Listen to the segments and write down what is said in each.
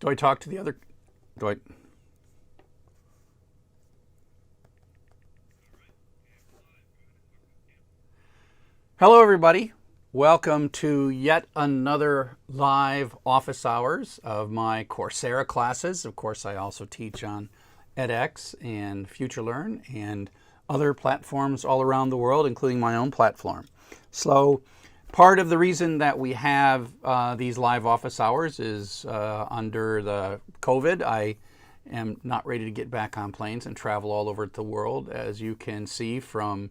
Do I talk to the other? Do I? Hello, everybody. Welcome to yet another live office hours of my Coursera classes. Of course, I also teach on edX and FutureLearn and other platforms all around the world, including my own platform. So part of the reason that we have these live office hours is under the COVID. I am not ready to get back on planes and travel all over the world, as you can see from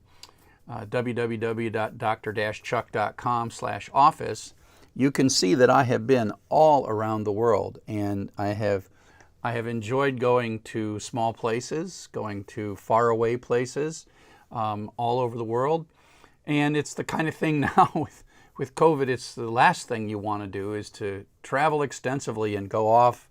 www.dr-chuck.com/office. You can see that I have been all around the world, and I have enjoyed going to small places, going to faraway places, all over the world. And it's the kind of thing now with COVID, it's the last thing you want to do is to travel extensively and go off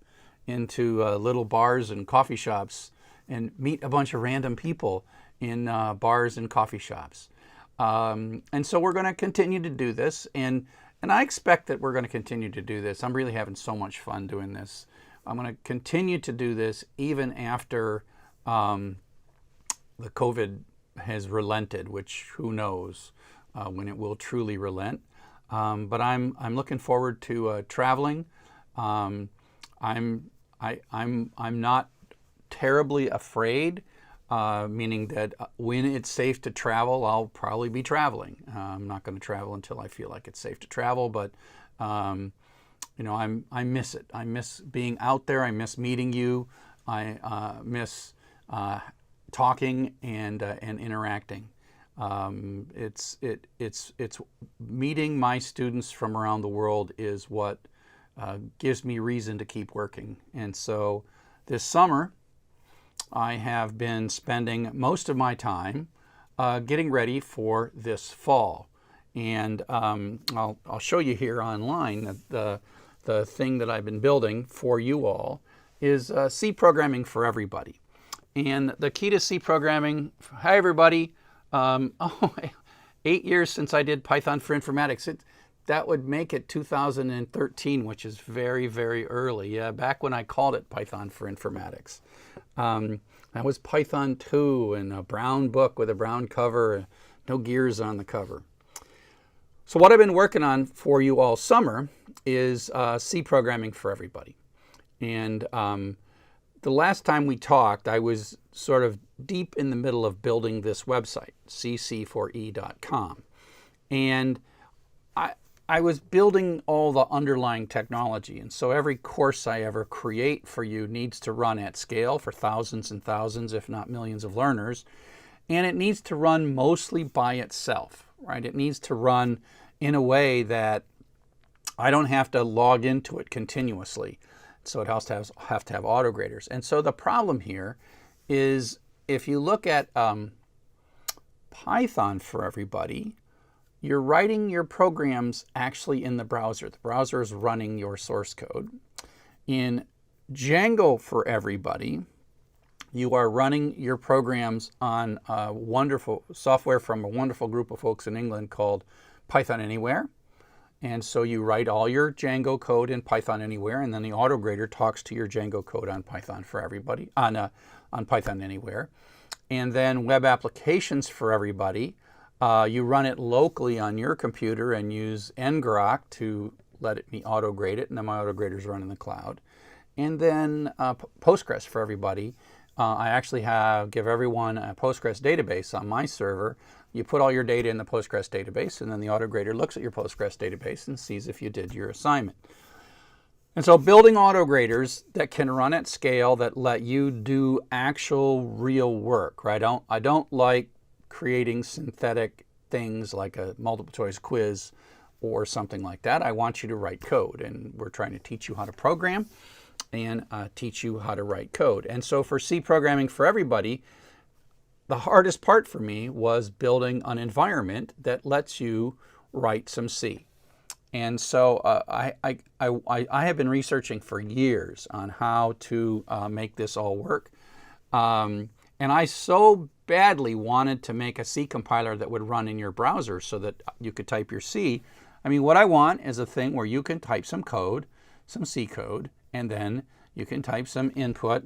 into little bars and coffee shops and meet a bunch of random people in bars and coffee shops. And so we're going to continue to do this, and I expect that we're going to continue to do this. I'm really having so much fun doing this. I'm going to continue to do this even after the COVID has relented, which who knows when it will truly relent. But I'm looking forward to traveling. I'm not terribly afraid. Meaning that when it's safe to travel, I'll probably be traveling. I'm not going to travel until I feel like it's safe to travel, but I miss it. I miss being out there. I miss meeting you. I miss talking and interacting. It's meeting my students from around the world is what gives me reason to keep working. And so this summer, I have been spending most of my time getting ready for this fall. And I'll show you here online that the thing that I've been building for you all is C programming for everybody. And the key to C programming, hi everybody, 8 years since I did Python for Informatics. That would make it 2013, which is very, very early. Yeah, back when I called it Python for Informatics. That was Python 2 and a brown book with a brown cover, no gears on the cover. So what I've been working on for you all summer is C programming for everybody. And the last time we talked, I was sort of deep in the middle of building this website, cc4e.com. And I was building all the underlying technology, and so every course I ever create for you needs to run at scale for thousands and thousands, if not millions of learners, and it needs to run mostly by itself, right? It needs to run in a way that I don't have to log into it continuously, so it has to have autograders. And so the problem here is if you look at Python for everybody, you're writing your programs actually in the browser. The browser is running your source code. In Django for everybody, you are running your programs on wonderful software from a wonderful group of folks in England called Python Anywhere. And so you write all your Django code in Python Anywhere, and then the autograder talks to your Django code on Python for everybody, on Python Anywhere. And then web applications for everybody, you run it locally on your computer and use ngrok to let me auto-grade it, and then my auto-graders run in the cloud. And then Postgres for everybody. I actually give everyone a Postgres database on my server. You put all your data in the Postgres database, and then the autograder looks at your Postgres database and sees if you did your assignment. And so building autograders that can run at scale that let you do actual real work, right? I don't like creating synthetic things like a multiple choice quiz or something like that. I want you to write code, and we're trying to teach you how to program and teach you how to write code. And so for C programming for everybody, the hardest part for me was building an environment that lets you write some C. And so I have been researching for years on how to make this all work. And I so badly wanted to make a C compiler that would run in your browser so that you could type your C. I mean, what I want is a thing where you can type some code, some C code, and then you can type some input.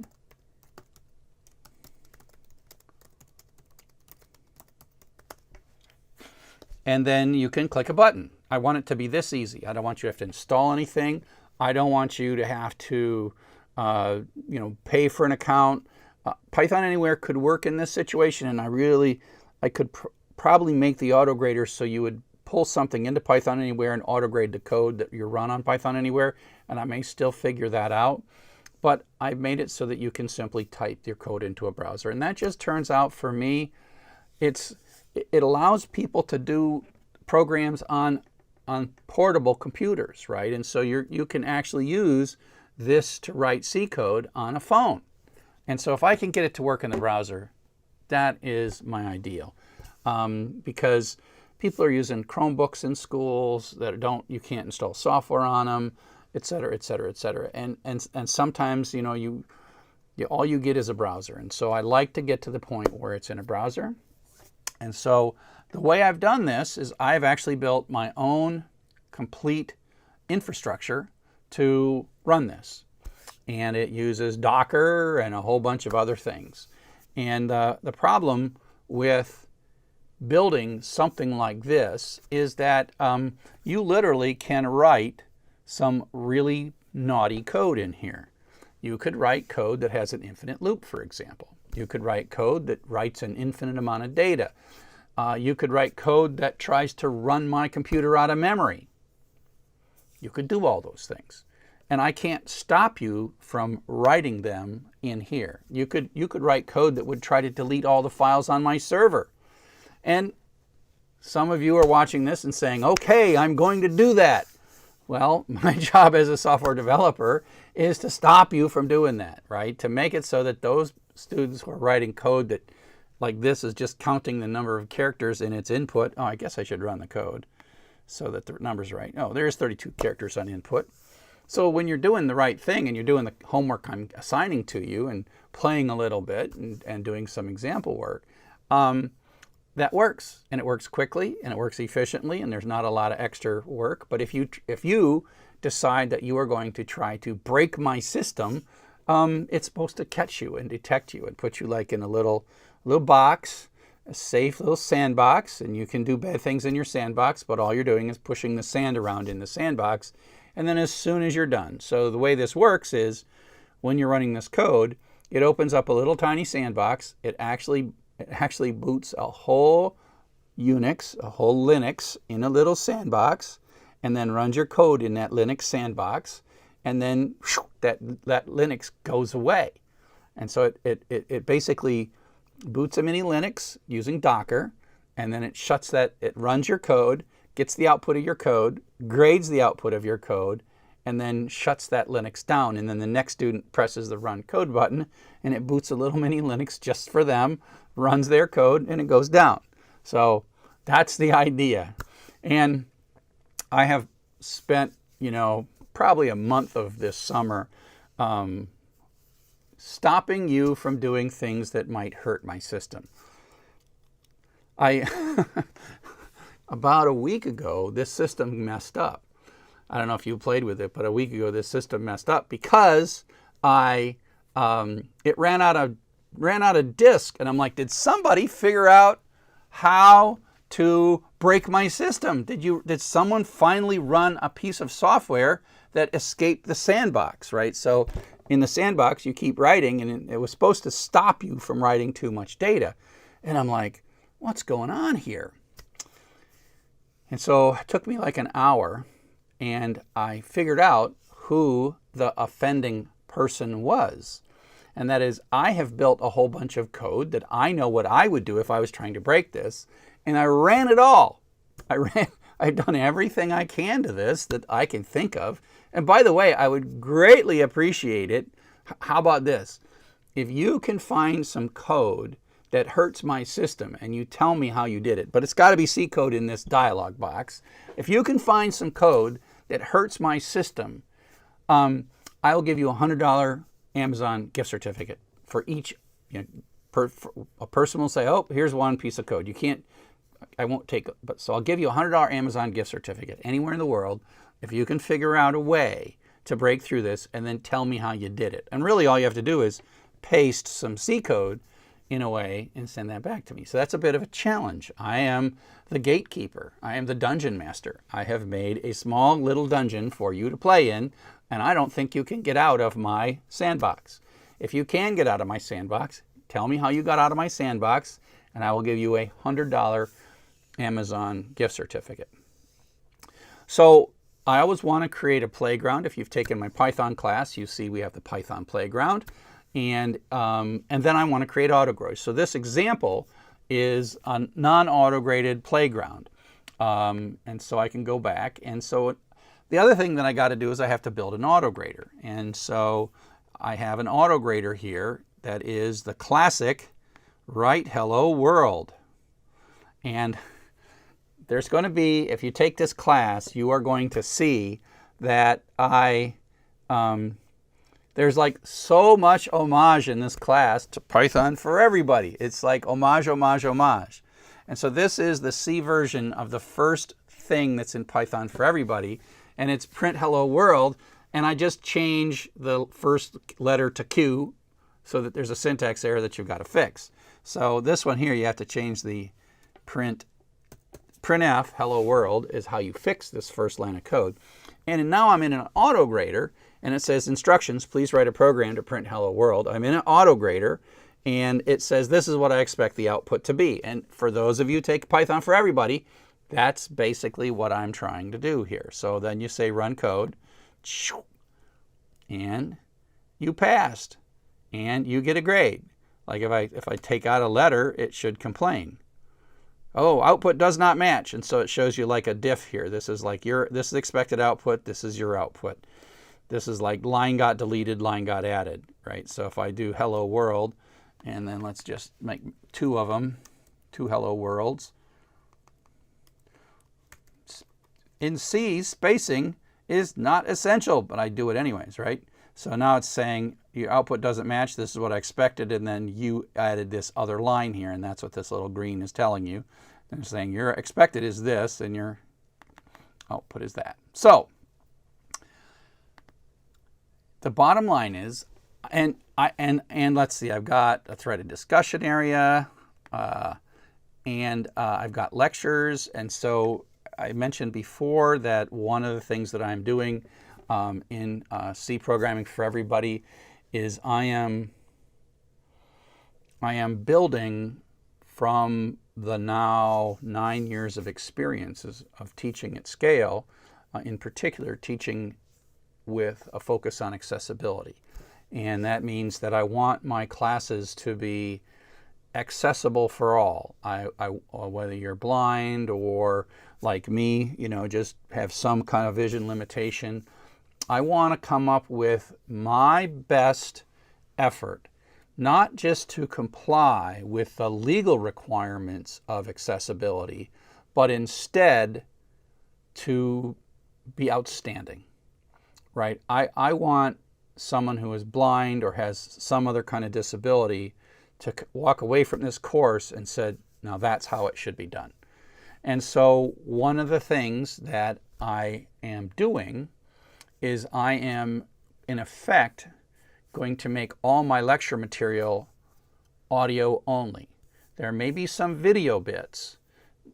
And then you can click a button. I want it to be this easy. I don't want you to have to install anything. I don't want you to have to pay for an account. Python Anywhere could work in this situation, and I could probably make the autograder so you would pull something into Python Anywhere and autograde the code that you run on Python Anywhere, and I may still figure that out. But I've made it so that you can simply type your code into a browser. And that just turns out, for me, it allows people to do programs on portable computers, right? And so you can actually use this to write C code on a phone. And so if I can get it to work in the browser, that is my ideal. Because people are using Chromebooks in schools that you can't install software on them, et cetera, et cetera, et cetera. And sometimes, all you get is a browser. And so I like to get to the point where it's in a browser. And so the way I've done this is I've actually built my own complete infrastructure to run this. And it uses Docker and a whole bunch of other things. And the problem with building something like this is that you literally can write some really naughty code in here. You could write code that has an infinite loop, for example. You could write code that writes an infinite amount of data. You could write code that tries to run my computer out of memory. You could do all those things. And I can't stop you from writing them in here. You could write code that would try to delete all the files on my server. And some of you are watching this and saying, okay, I'm going to do that. Well, my job as a software developer is to stop you from doing that, right? To make it so that those students who are writing code that, like this, is just counting the number of characters in its input. Oh, I guess I should run the code so that the number's right. Oh, there's 32 characters on input. So when you're doing the right thing and you're doing the homework I'm assigning to you and playing a little bit and doing some example work, that works. And it works quickly and it works efficiently and there's not a lot of extra work. But if you decide that you are going to try to break my system, it's supposed to catch you and detect you and put you like in a little box, a safe little sandbox, and you can do bad things in your sandbox, but all you're doing is pushing the sand around in the sandbox. And then as soon as you're done. So the way this works is when you're running this code, it opens up a little tiny sandbox. It actually boots a whole Unix, a whole Linux in a little sandbox, and then runs your code in that Linux sandbox. And then that Linux goes away. And so it basically boots a mini Linux using Docker, and then it runs your code, gets the output of your code, grades the output of your code, and then shuts that Linux down. And then the next student presses the run code button, and it boots a little mini Linux just for them, runs their code, and it goes down. So that's the idea. And I have spent, probably a month of this summer stopping you from doing things that might hurt my system. About a week ago, this system messed up. I don't know if you played with it, but a week ago, this system messed up because it ran out of disk, and I'm like, did somebody figure out how to break my system? Did someone finally run a piece of software that escaped the sandbox, right? So in the sandbox, you keep writing, and it was supposed to stop you from writing too much data. And I'm like, what's going on here? And so it took me like an hour, and I figured out who the offending person was. And that is, I have built a whole bunch of code that I know what I would do if I was trying to break this, and I ran it all. I've done everything I can to this that I can think of. And by the way, I would greatly appreciate it. How about this? If you can find some code that hurts my system and you tell me how you did it, but it's got to be C code in this dialog box. If you can find some code that hurts my system, I will give you a $100 Amazon gift certificate for each. A person will say, oh, here's one piece of code. I won't take it, so I'll give you a $100 Amazon gift certificate anywhere in the world if you can figure out a way to break through this, and then tell me how you did it. And really all you have to do is paste some C code in a way and send that back to me. So that's a bit of a challenge. I am the gatekeeper. I am the dungeon master. I have made a small little dungeon for you to play in, and I don't think you can get out of my sandbox. If you can get out of my sandbox, tell me how you got out of my sandbox, and I will give you a $100 Amazon gift certificate. So I always want to create a playground. If you've taken my Python class, you see we have the Python playground. And then I want to create autogrades. So this example is a non-autograded playground. And so I can go back. And so the other thing that I got to do is I have to build an autograder. And so I have an autograder here that is the classic Write Hello World. And there's going to be, if you take this class, you are going to see that there's like so much homage in this class to Python for everybody. It's like homage, homage, homage. And so this is the C version of the first thing that's in Python for everybody, and it's print hello world, and I just change the first letter to Q so that there's a syntax error that you've got to fix. So this one here, you have to change the printf hello world is how you fix this first line of code. And now I'm in an autograder, and it says instructions, please write a program to print hello world. I'm in an autograder, and it says this is what I expect the output to be. And for those of you who take Python for everybody, that's basically what I'm trying to do here. So then you say run code, and you passed, and you get a grade. Like if I take out a letter, it should complain. Oh, output does not match, and so it shows you like a diff here. This is like this is expected output, this is your output. This is like line got deleted, line got added, right? So if I do hello world, and then let's just make two of them, two hello worlds. In C, spacing is not essential, but I do it anyways, right? So now it's saying your output doesn't match, this is what I expected, and then you added this other line here, and that's what this little green is telling you. And it's saying your expected is this, and your output is that. So the bottom line is, and let's see, I've got a threaded discussion area, and I've got lectures, and so I mentioned before that one of the things that I'm doing in C Programming for Everybody is I am building from the now 9 years of experiences of teaching at scale, in particular teaching with a focus on accessibility. And that means that I want my classes to be accessible for all. Whether you're blind or like me, just have some kind of vision limitation, I want to come up with my best effort, not just to comply with the legal requirements of accessibility, but instead to be outstanding. Right? I want someone who is blind or has some other kind of disability to walk away from this course and said, now that's how it should be done. And so one of the things that I am doing is I am, in effect, going to make all my lecture material audio only. There may be some video bits,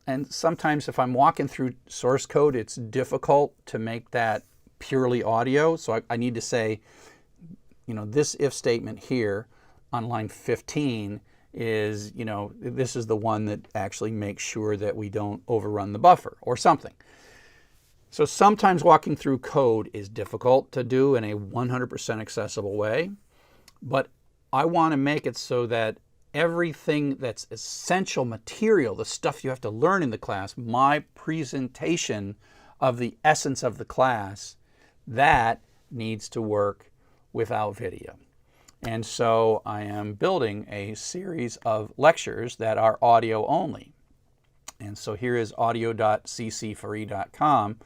and sometimes if I'm walking through source code, it's difficult to make that purely audio. So I need to say, this if statement here on line 15 is, this is the one that actually makes sure that we don't overrun the buffer or something. So sometimes walking through code is difficult to do in a 100% accessible way, but I want to make it so that everything that's essential material, the stuff you have to learn in the class, my presentation of the essence of the class, that needs to work without video. And so I am building a series of lectures that are audio only. And so here is audio.ccforE.com,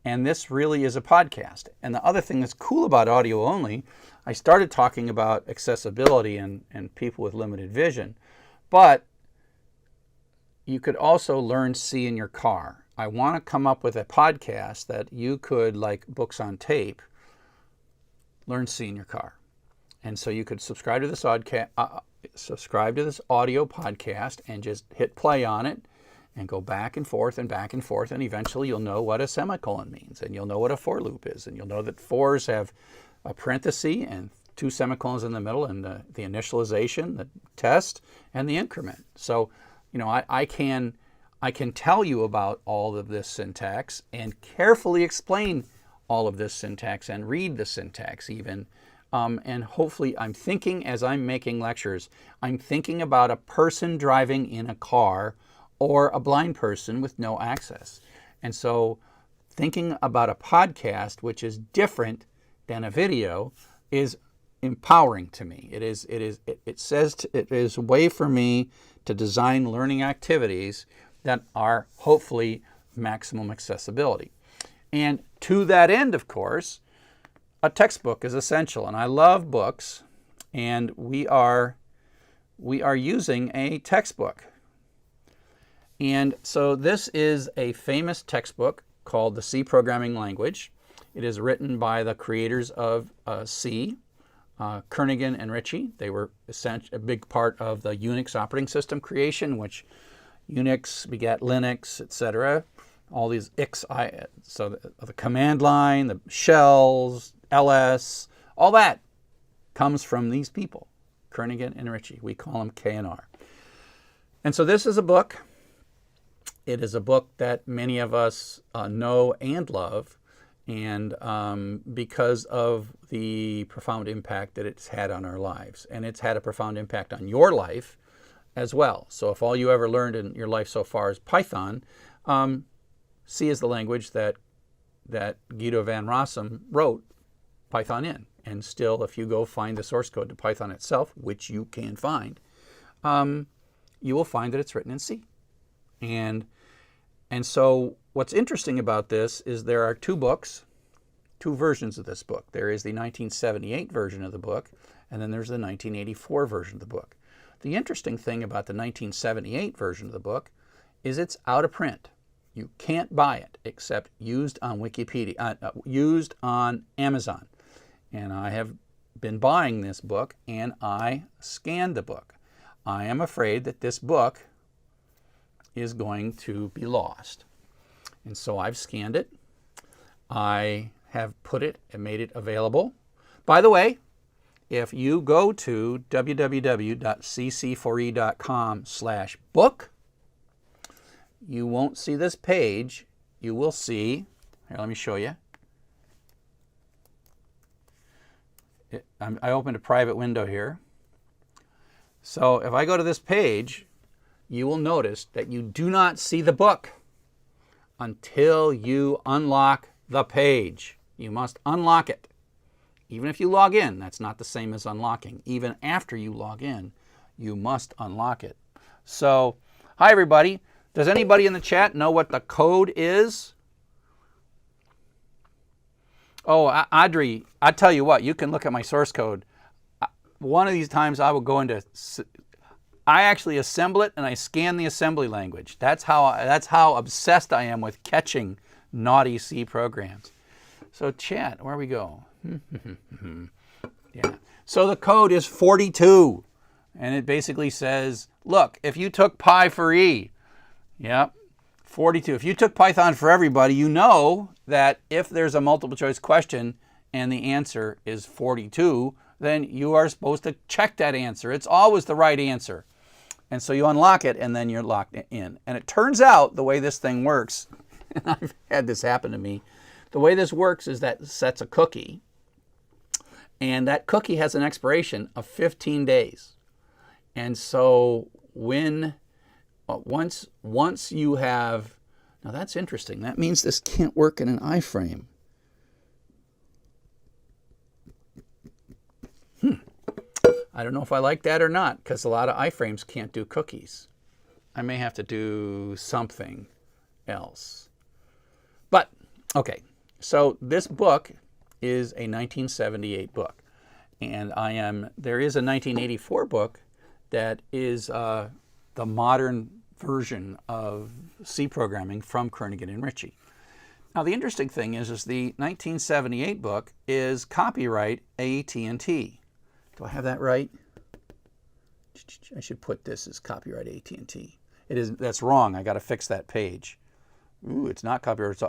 and this really is a podcast. And the other thing that's cool about audio only, I started talking about accessibility and people with limited vision, but you could also learn C in your car. I want to come up with a podcast that you could, like books on tape, learn C in your car. And so you could subscribe to this audio podcast and just hit play on it and go back and forth, and eventually you'll know what a semicolon means, and you'll know what a for loop is, and you'll know that fors have a parenthesis and 2 semicolons in the middle, and the initialization, the test, and the increment. So, I can tell you about all of this syntax and carefully explain all of this syntax and read the syntax even. And hopefully I'm thinking, as I'm making lectures, I'm thinking about a person driving in a car or a blind person with no access. And so thinking about a podcast, which is different than a video, is empowering to me. It is a way for me to design learning activities that are hopefully maximum accessibility. And to that end, of course, a textbook is essential. And I love books, and we are using a textbook. And so this is a famous textbook called The C Programming Language. It is written by the creators of C, Kernighan and Ritchie. They were a big part of the Unix operating system creation, which Unix begat Linux, etc. All these so the command line, the shells, ls, all that comes from these people, Kernighan and Ritchie. We call them K&R. And so this is a book. It is a book that many of us know and love, and because of the profound impact that it's had on our lives. And it's had a profound impact on your life as well. So if all you ever learned in your life so far is Python, C is the language that Guido van Rossum wrote Python in. And still, if you go find the source code to Python itself, which you can find, you will find that it's written in C. And so what's interesting about this is there are 2 books, 2 versions of this book. There is the 1978 version of the book, and then there's the 1984 version of the book. The interesting thing about the 1978 version of the book is it's out of print. You can't buy it except used on Wikipedia, used on Amazon. And I have been buying this book, and I scanned the book. I am afraid that this book is going to be lost. And so I've scanned it. I have put it and made it available. By the way, if you go to www.cc4e.com/book, you won't see this page. You will see, here, let me show you. I opened a private window here. So if I go to this page, you will notice that you do not see the book until you unlock the page. You must unlock it. Even if you log in, that's not the same as unlocking. Even after you log in, you must unlock it. So, hi everybody. Does anybody in the chat know what the code is? Oh, Audrey, I tell you what, you can look at my source code. One of these times I will go into, I actually assemble it and I scan the assembly language. That's how obsessed I am with catching naughty C programs. So chat, where we go? Yeah. So the code is 42, and it basically says, look, if you took Pi for E, yep, 42. If you took Python for everybody, you know that if there's a multiple choice question and the answer is 42, then you are supposed to check that answer. It's always the right answer. And so you unlock it, and then you're locked in. And it turns out the way this thing works, and I've had this happen to me, the way this works is that it sets a cookie, and that cookie has an expiration of 15 days. And so when once you have, now that's interesting. That means this can't work in an iframe. I don't know if I like that or not, because a lot of iframes can't do cookies. I may have to do something else. But, okay, so this book is a 1978 book. And there is a 1984 book that is the modern version of C programming from Kernighan and Ritchie. Now, the interesting thing is the 1978 book is copyright AT&T. Do I have that right? I should put this as copyright AT&T. It is. That's wrong. I got to fix that page. Ooh, it's not copyright. So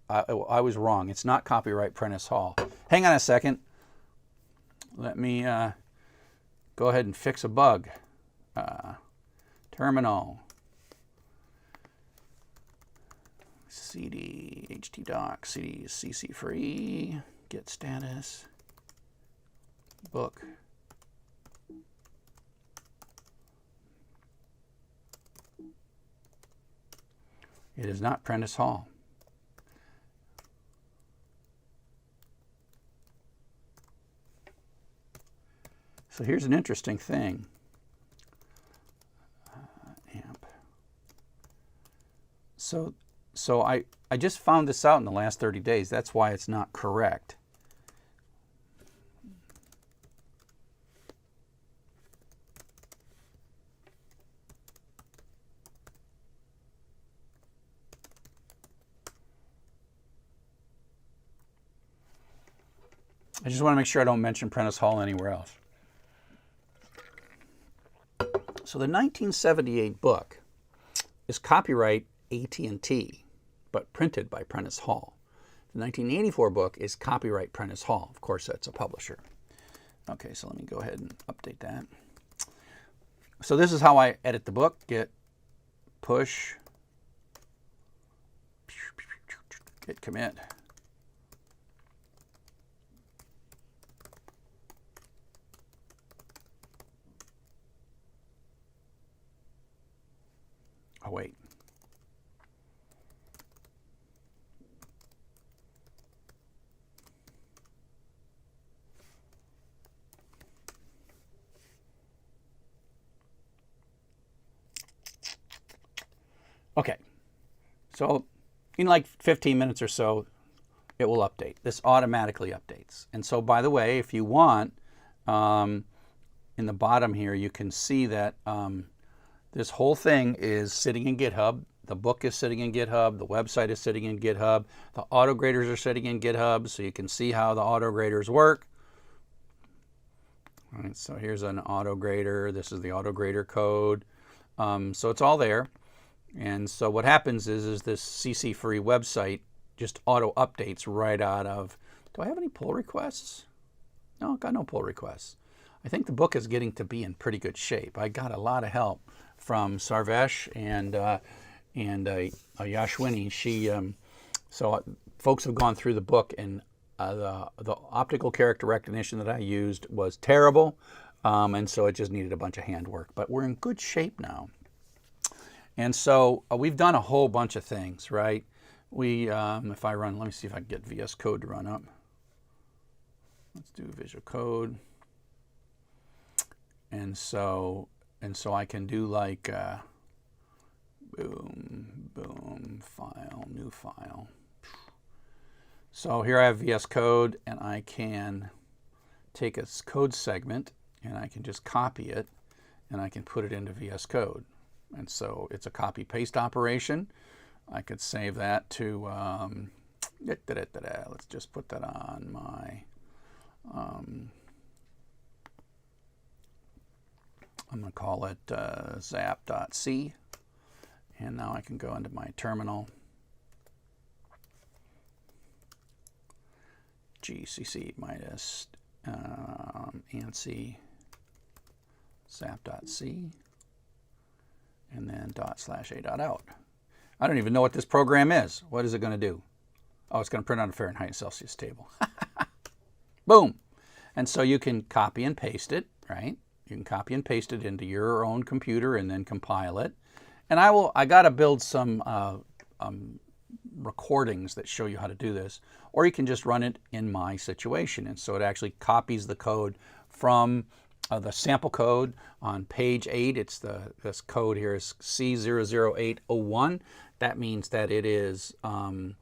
I was wrong. It's not copyright Prentice Hall. Hang on a second. Let me go ahead and fix a bug. Terminal. CD, htdoc, CD is CC free, get status, book. It is not Prentice Hall. So here's an interesting thing. Amp. So I just found this out in the last 30 days. That's why it's not correct. I just want to make sure I don't mention Prentice Hall anywhere else. So the 1978 book is copyright AT&T, but printed by Prentice Hall. The 1984 book is copyright Prentice Hall. Of course, that's a publisher. Okay, so let me go ahead and update that. So this is how I edit the book. Git push, git commit. Oh, wait. Okay, so in like 15 minutes or so, it will update. This automatically updates. And so, by the way, if you want, in the bottom here, you can see that this whole thing is sitting in GitHub. The book is sitting in GitHub. The website is sitting in GitHub. The autograders are sitting in GitHub, so you can see how the autograders work. All right, so here's an autograder. This is the autograder code. So it's all there. And so what happens is this CC free website just auto updates right out of. Do I have any pull requests? No, I've got no pull requests. I think the book is getting to be in pretty good shape. I got a lot of help from Sarvesh and Yashwini. So folks have gone through the book, and the optical character recognition that I used was terrible, and so it just needed a bunch of handwork. But we're in good shape now. And so we've done a whole bunch of things, right? If I run, let me see if I can get VS Code to run up. Let's do Visual Code. And so I can do like boom, boom, file, new file. So here I have VS Code, and I can take a code segment, and I can just copy it, and I can put it into VS Code. And so it's a copy-paste operation. I could save that to, let's just put that on my, I'm going to call it zap.c. And now I can go into my terminal. GCC minus ANSI zap.c. And then /a.out. I don't even know what this program is. What is it going to do? Oh, it's going to print out a Fahrenheit and Celsius table. Boom. And so you can copy and paste it, right? You can copy and paste it into your own computer and then compile it. And I got to build some recordings that show you how to do this. Or you can just run it in my situation. And so it actually copies the code from the sample code on page 8. It's this code here is C00801. That means that it is on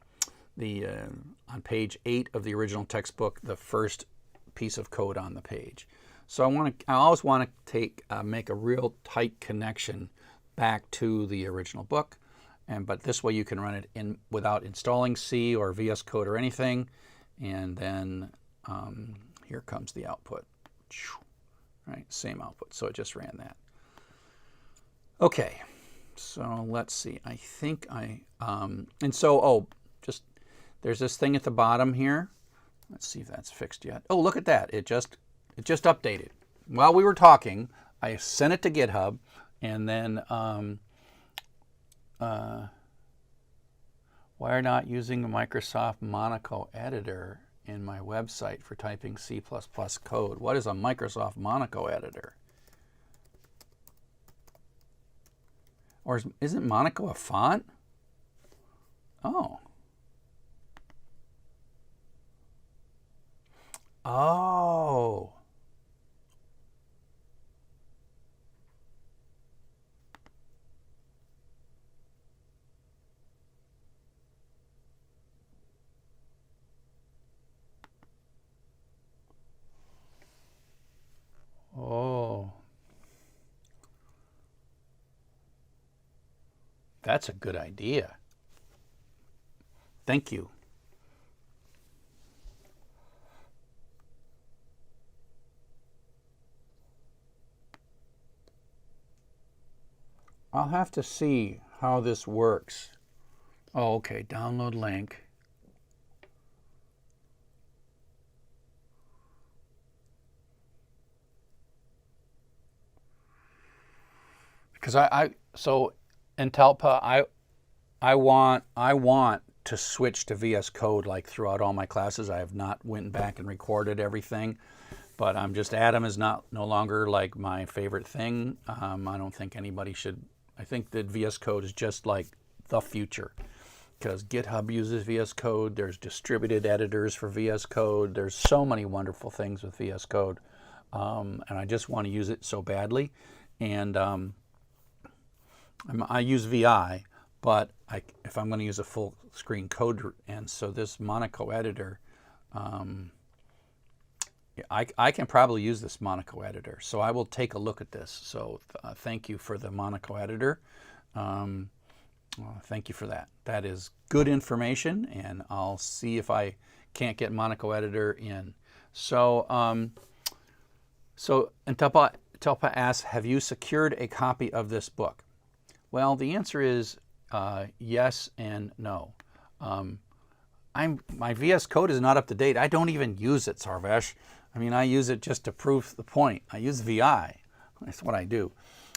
page 8 of the original textbook, the first piece of code on the page. So I always want to make a real tight connection back to the original book. But this way you can run it in without installing C or VS Code or anything. And then here comes the output. Right, same output. So it just ran that. Okay, so let's see. I think and so just there's this thing at the bottom here. Let's see if that's fixed yet. Oh, look at that. It just updated. While we were talking, I sent it to GitHub, and then why not using the Microsoft Monaco editor in my website for typing C++ code? What is a Microsoft Monaco editor? Or isn't Monaco a font? Oh. Oh. Oh. That's a good idea. Thank you. I'll have to see how this works. Oh, okay, download link. Because so Untitled, I want to switch to VS Code like throughout all my classes. I have not went back and recorded everything, but I'm just Atom is no longer like my favorite thing. I don't think anybody should. I think that VS Code is just like the future, because GitHub uses VS Code. There's distributed editors for VS Code. There's so many wonderful things with VS Code, and I just want to use it so badly. And I use VI, but if I'm going to use a full screen code, and so this Monaco editor, I can probably use this Monaco editor. So I will take a look at this. So thank you for the Monaco editor. Thank you for that. That is good information, and I'll see if I can't get Monaco editor in. So Telpa asks, have you secured a copy of this book? Well, the answer is yes and no. My VS Code is not up to date. I don't even use it, Sarvesh. I mean, I use it just to prove the point. I use VI. That's what I do.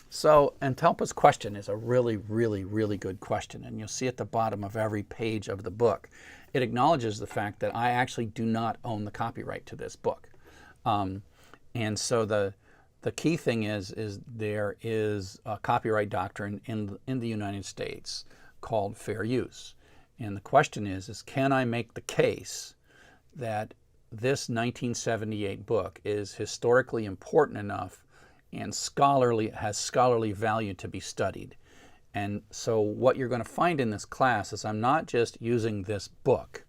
So, and Telpa's question is a really, really, really good question. And you'll see at the bottom of every page of the book, it acknowledges the fact that I actually do not own the copyright to this book. And so the key thing is there is a copyright doctrine in the United States called fair use. And the question is can I make the case that this 1978 book is historically important enough and has scholarly value to be studied? And so what you're going to find in this class is I'm not just using this book.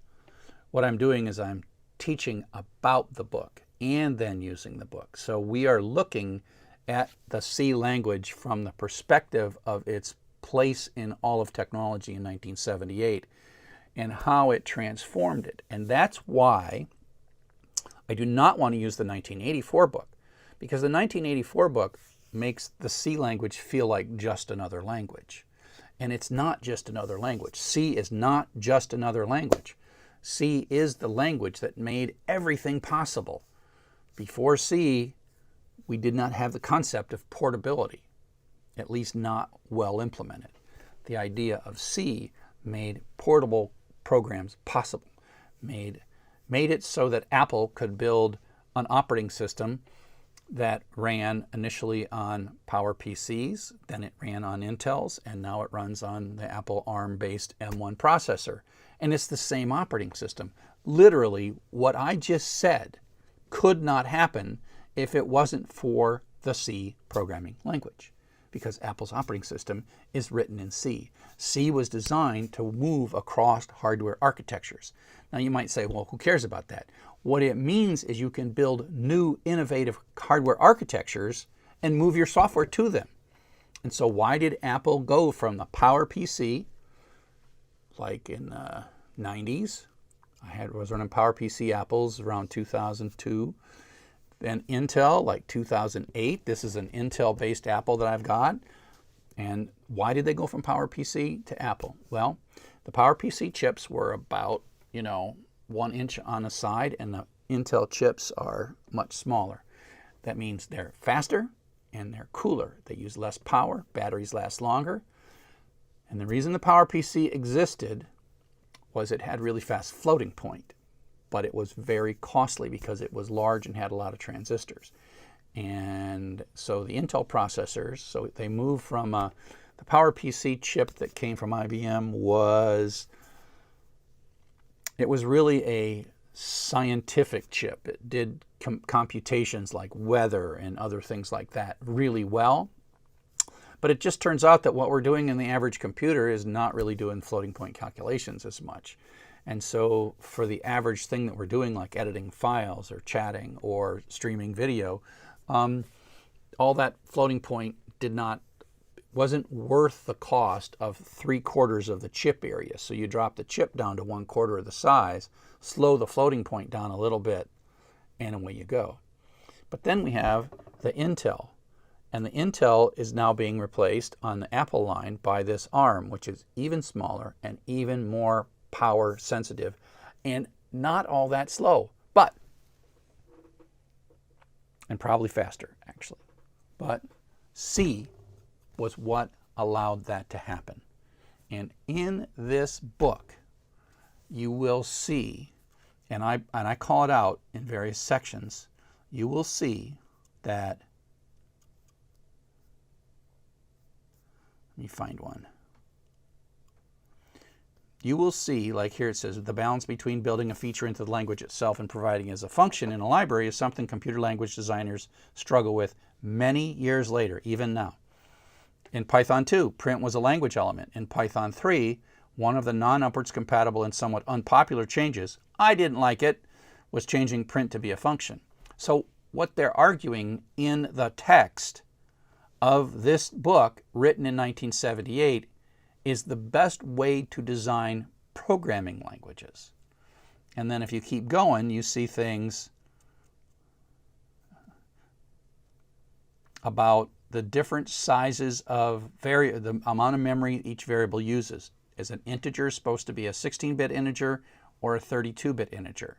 What I'm doing is I'm teaching about the book and then using the book. So we are looking at the C language from the perspective of its place in all of technology in 1978 and how it transformed it. And that's why I do not want to use the 1984 book, because the 1984 book makes the C language feel like just another language. And it's not just another language. C is not just another language. C is the language that made everything possible. Before C, we did not have the concept of portability, at least not well implemented. The idea of C made portable programs possible, made it so that Apple could build an operating system that ran initially on Power PCs, then it ran on Intel's, and now it runs on the Apple ARM-based M1 processor. And it's the same operating system. Literally, what I just said could not happen if it wasn't for the C programming language, because Apple's operating system is written in C. C was designed to move across hardware architectures. Now you might say, well, who cares about that? What it means is you can build new innovative hardware architectures and move your software to them. And so why did Apple go from the Power PC like in the 90s. Was running PowerPC Apples around 2002. Then Intel, like 2008. This is an Intel-based Apple that I've got. And why did they go from PowerPC to Apple? Well, the PowerPC chips were about, 1 inch on the side, and the Intel chips are much smaller. That means they're faster and they're cooler. They use less power, batteries last longer. And the reason the PowerPC existed was it had really fast floating point, but it was very costly because it was large and had a lot of transistors. And so the Intel processors, so they moved from the PowerPC chip that came from IBM it was really a scientific chip. It did computations like weather and other things like that really well. But it just turns out that what we're doing in the average computer is not really doing floating point calculations as much. And so for the average thing that we're doing, like editing files or chatting or streaming video, all that floating point wasn't worth the cost of 3/4 of the chip area. So you drop the chip down to 1/4 of the size, slow the floating point down a little bit, and away you go. But then we have the Intel. And the Intel is now being replaced on the Apple line by this ARM, which is even smaller and even more power sensitive and not all that slow, and probably faster actually. But C was what allowed that to happen. And in this book, you will see, and I call it out in various sections, you will see that, let me find one. You will see, like here it says, the balance between building a feature into the language itself and providing it as a function in a library is something computer language designers struggle with many years later, even now. In Python 2, print was a language element. In Python 3, one of the non-upwards compatible and somewhat unpopular changes, I didn't like it, was changing print to be a function. So what they're arguing in the text of this book, written in 1978, is the best way to design programming languages. And then if you keep going, you see things about the different sizes of the amount of memory each variable uses. Is an integer supposed to be a 16-bit integer or a 32-bit integer?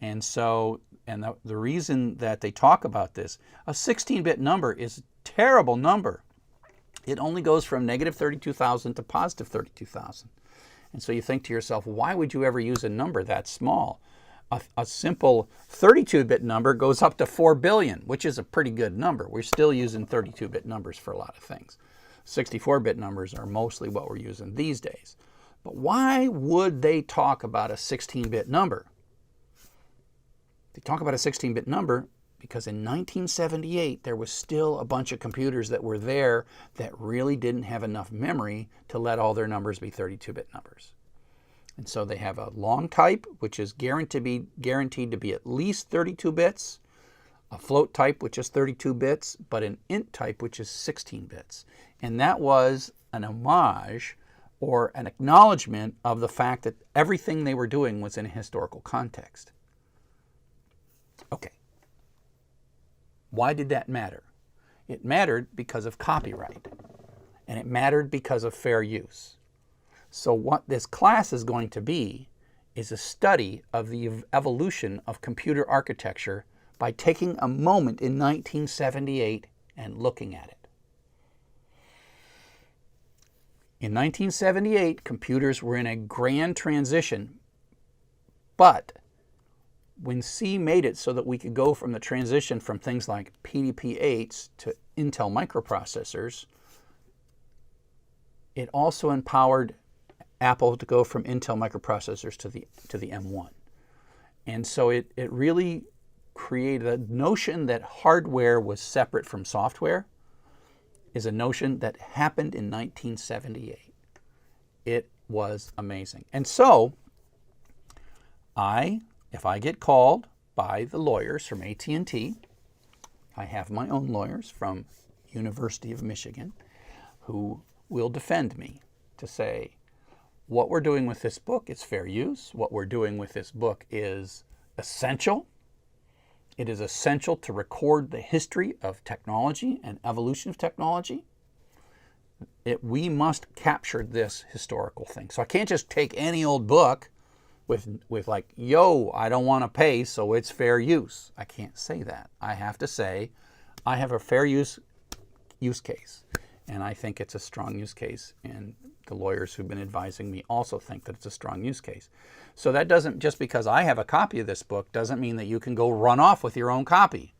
And so, the reason that they talk about this, a 16-bit number is a terrible number. It only goes from negative 32,000 to positive 32,000. And so you think to yourself, why would you ever use a number that small? A simple 32-bit number goes up to 4 billion, which is a pretty good number. We're still using 32-bit numbers for a lot of things. 64-bit numbers are mostly what we're using these days. But why would they talk about a 16-bit number? They talk about a 16-bit number because in 1978, there was still a bunch of computers that were there that really didn't have enough memory to let all their numbers be 32-bit numbers. And so they have a long type, which is guaranteed to be at least 32 bits, a float type, which is 32 bits, but an int type, which is 16 bits. And that was an homage or an acknowledgement of the fact that everything they were doing was in a historical context. Okay. Why did that matter? It mattered because of copyright, and it mattered because of fair use. So what this class is going to be is a study of the evolution of computer architecture by taking a moment in 1978 and looking at it. In 1978, computers were in a grand transition, but when C made it so that we could go from the transition from things like PDP-8s to Intel microprocessors, it also empowered Apple to go from Intel microprocessors to the M1. And so it really created a notion that hardware was separate from software is a notion that happened in 1978. It was amazing. And so if I get called by the lawyers from AT&T, I have my own lawyers from University of Michigan who will defend me to say, what we're doing with this book is fair use. What we're doing with this book is essential. It is essential to record the history of technology and evolution of technology. We must capture this historical thing. So I can't just take any old book with like, yo, I don't want to pay, so it's fair use. I can't say that. I have to say, I have a fair use case. And I think it's a strong use case. And the lawyers who've been advising me also think that it's a strong use case. So that doesn't, just because I have a copy of this book, doesn't mean that you can go run off with your own copy.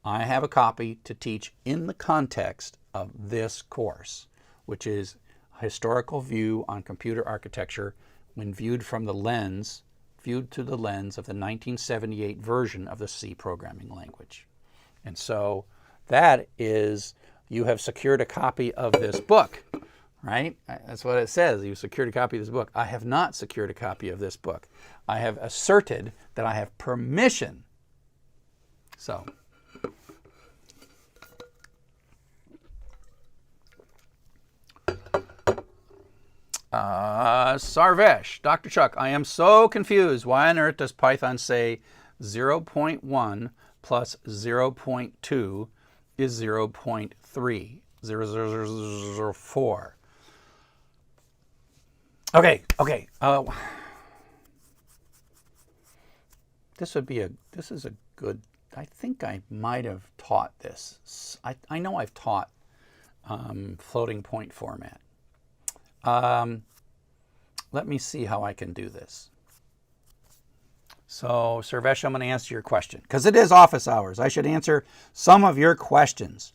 I have a copy to teach in the context of this course, which is a historical view on computer architecture when viewed through the lens of the 1978 version of the C programming language. And so that is, you have secured a copy of this book, right? That's what it says. You secured a copy of this book. I have not secured a copy of this book. I have asserted that I have permission. So, Sarvesh, Dr. Chuck, I am so confused. Why on earth does Python say 0.1 plus 0.2 is 0.3, 0.004? Okay. This is a good, I think I might have taught this. I know I've taught floating point format. Let me see how I can do this. So, Sarvesh, I'm going to answer your question, because it is office hours. I should answer some of your questions.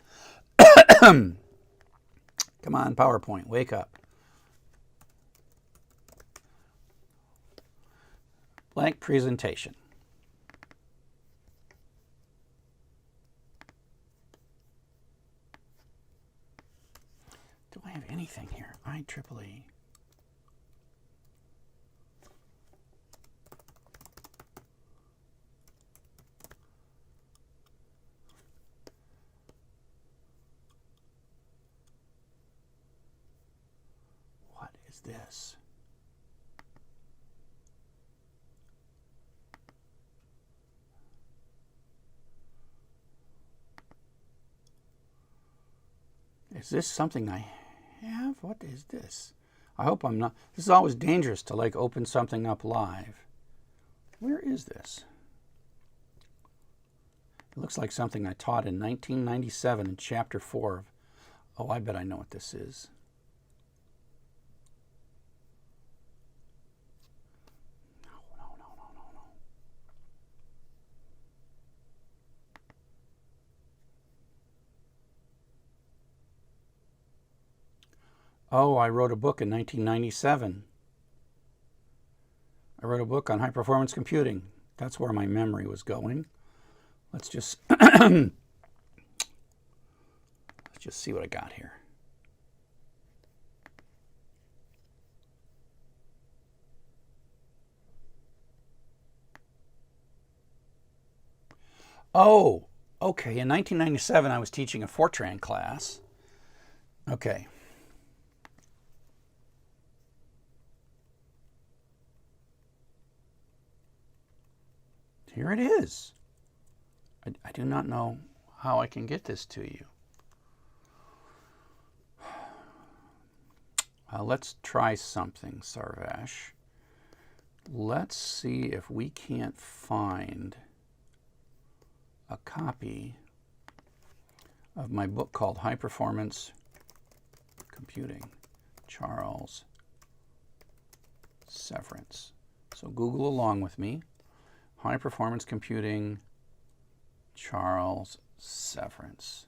Come on, PowerPoint, wake up. Blank presentation. Do I have anything here? IEEE. What is this? Is this something I have? What is this? I hope I'm not. This is always dangerous to like open something up live. Where is this? It looks like something I taught in 1997 in Chapter 4 of, oh, I bet I know what this is. No. Oh, I wrote a book in 1997. I wrote a book on high performance computing. That's where my memory was going. Let's just see what I got here. Oh, okay. In 1997, I was teaching a Fortran class. Okay. Here it is. I do not know how I can get this to you. Let's try something, Sarvesh. Let's see if we can't find a copy of my book called High Performance Computing, Charles Severance. So Google along with me. High Performance Computing, Charles Severance.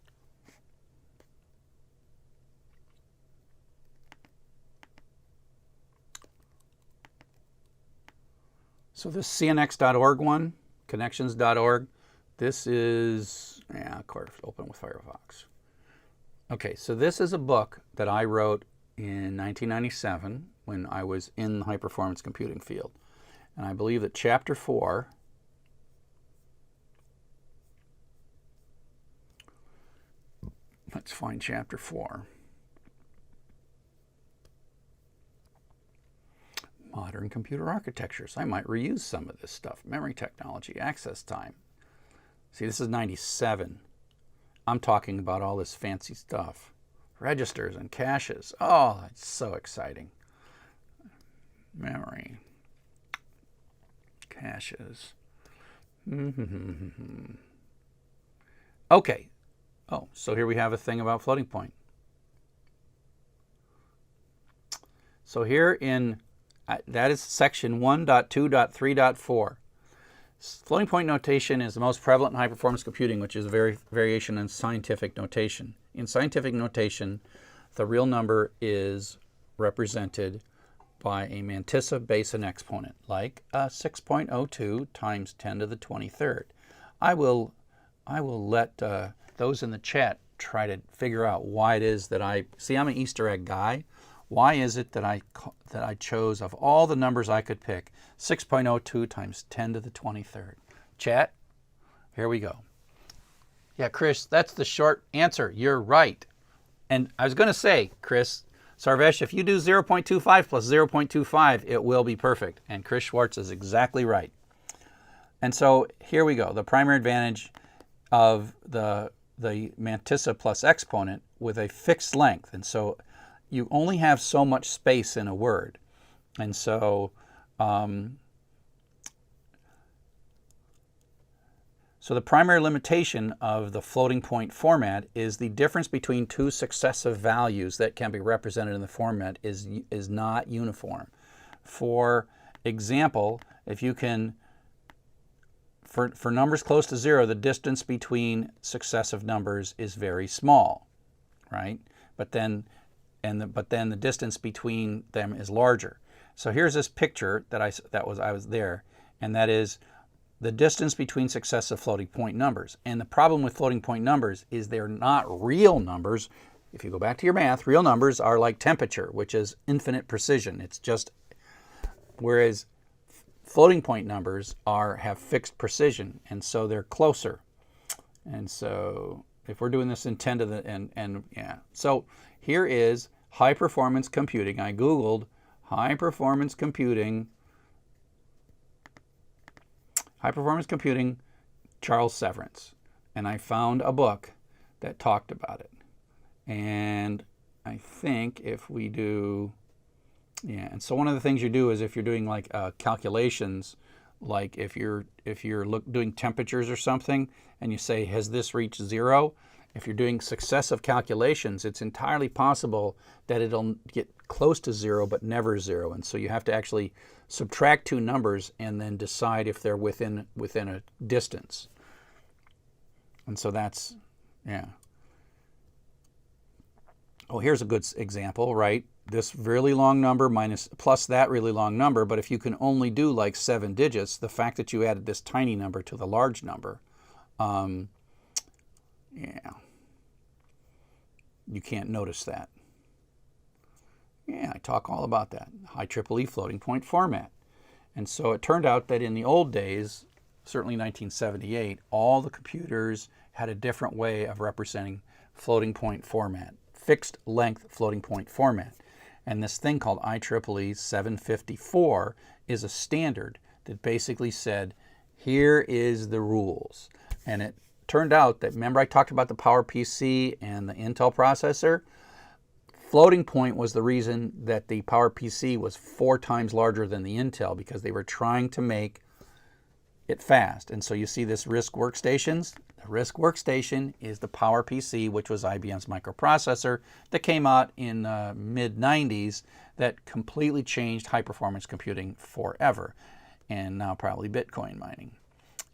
So this cnx.org one, connections.org, this is, yeah, of course, open with Firefox. Okay, so this is a book that I wrote in 1997 when I was in the high performance computing field. And I believe that Chapter 4, let's find Chapter 4. modern computer architectures. I might reuse some of this stuff. Memory technology, access time. See, this is 97. I'm talking about all this fancy stuff. Registers and caches. Oh, it's so exciting. Memory. Caches. Okay. Oh, so here we have a thing about floating point. So here in, that is section 1.2.3.4. Floating point notation is the most prevalent in high-performance computing, which is a variation in scientific notation. In scientific notation, the real number is represented by a mantissa base and exponent, like 6.02 times 10 to the 23rd. I will let those in the chat try to figure out why it is that I'm an Easter egg guy. Why is it that I chose, of all the numbers I could pick, 6.02 times 10 to the 23rd? Chat, here we go. Yeah, Chris, that's the short answer. You're right. And I was going to say, Chris, Sarvesh, if you do 0.25 plus 0.25, it will be perfect. And Chris Schwartz is exactly right. And so here we go. The primary advantage of the mantissa plus exponent with a fixed length. And so you only have so much space in a word. And so, so the primary limitation of the floating point format is the difference between two successive values that can be represented in the format is not uniform. For example, if you can, for numbers close to 0, the distance between successive numbers is very small, right? But then the distance between them is larger. So here's this picture that I was there, and that is the distance between successive floating point numbers. And the problem with floating point numbers is they're not real numbers. If you go back to your math, real numbers are like temperature, which is infinite precision. It's just, whereas floating point numbers have fixed precision, and so they're closer. And so if we're doing this in 10 to the, yeah. So here is high performance computing. I Googled high performance computing, Charles Severance, and I found a book that talked about it. And I think if we do, yeah, and so one of the things you do is if you're doing like calculations, like if you're doing temperatures or something, and you say, has this reached 0? If you're doing successive calculations, it's entirely possible that it'll get close to 0 but never 0. And so you have to actually subtract two numbers and then decide if they're within a distance. And so that's, yeah. Oh, here's a good example, right? This really long number plus that really long number, but if you can only do like 7 digits, the fact that you added this tiny number to the large number, yeah, you can't notice that. Yeah, I talk all about that, high EEE floating point format. And so it turned out that in the old days, certainly 1978, all the computers had a different way of representing floating point format, fixed length floating point format. And this thing called IEEE 754 is a standard that basically said, here is the rules. And it turned out that, remember I talked about the PowerPC and the Intel processor? Floating point was the reason that the PowerPC was 4 times larger than the Intel, because they were trying to make it fast. And so you see this RISC workstations. The RISC workstation is the PowerPC, which was IBM's microprocessor that came out in the mid-90s that completely changed high-performance computing forever, and now probably Bitcoin mining.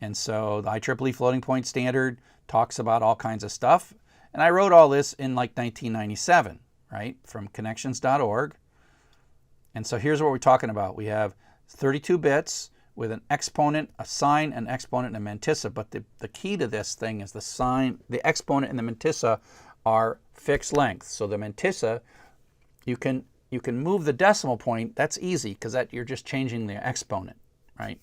And so the IEEE floating point standard talks about all kinds of stuff. And I wrote all this in like 1997, right, from connections.org. And so here's what we're talking about. We have 32 bits with an exponent, a sign, an exponent, and a mantissa. But the key to this thing is the sign, the exponent, and the mantissa are fixed length. So the mantissa, you can move the decimal point. That's easy because you're just changing the exponent, right?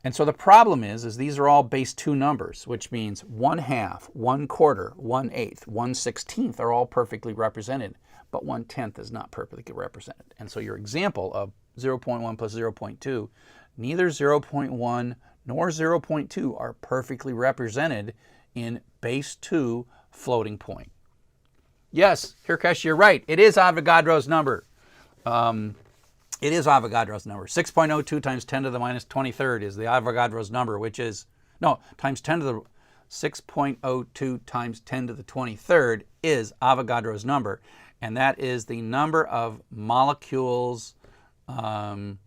And so the problem is these are all base 2 numbers, which means 1/2, 1/4, 1/8, 1/16 are all perfectly represented. but 1/10 is not perfectly represented. And so your example of 0.1 plus 0.2, neither 0.1 nor 0.2 are perfectly represented in base 2 floating point. Yes, Hirkesh, you're right. It is Avogadro's number. It is Avogadro's number. 6.02 times 10 to the minus 23rd is the Avogadro's number, which is, no, times 10 to the 6.02 times 10 to the 23rd is Avogadro's number. And that is the number of molecules to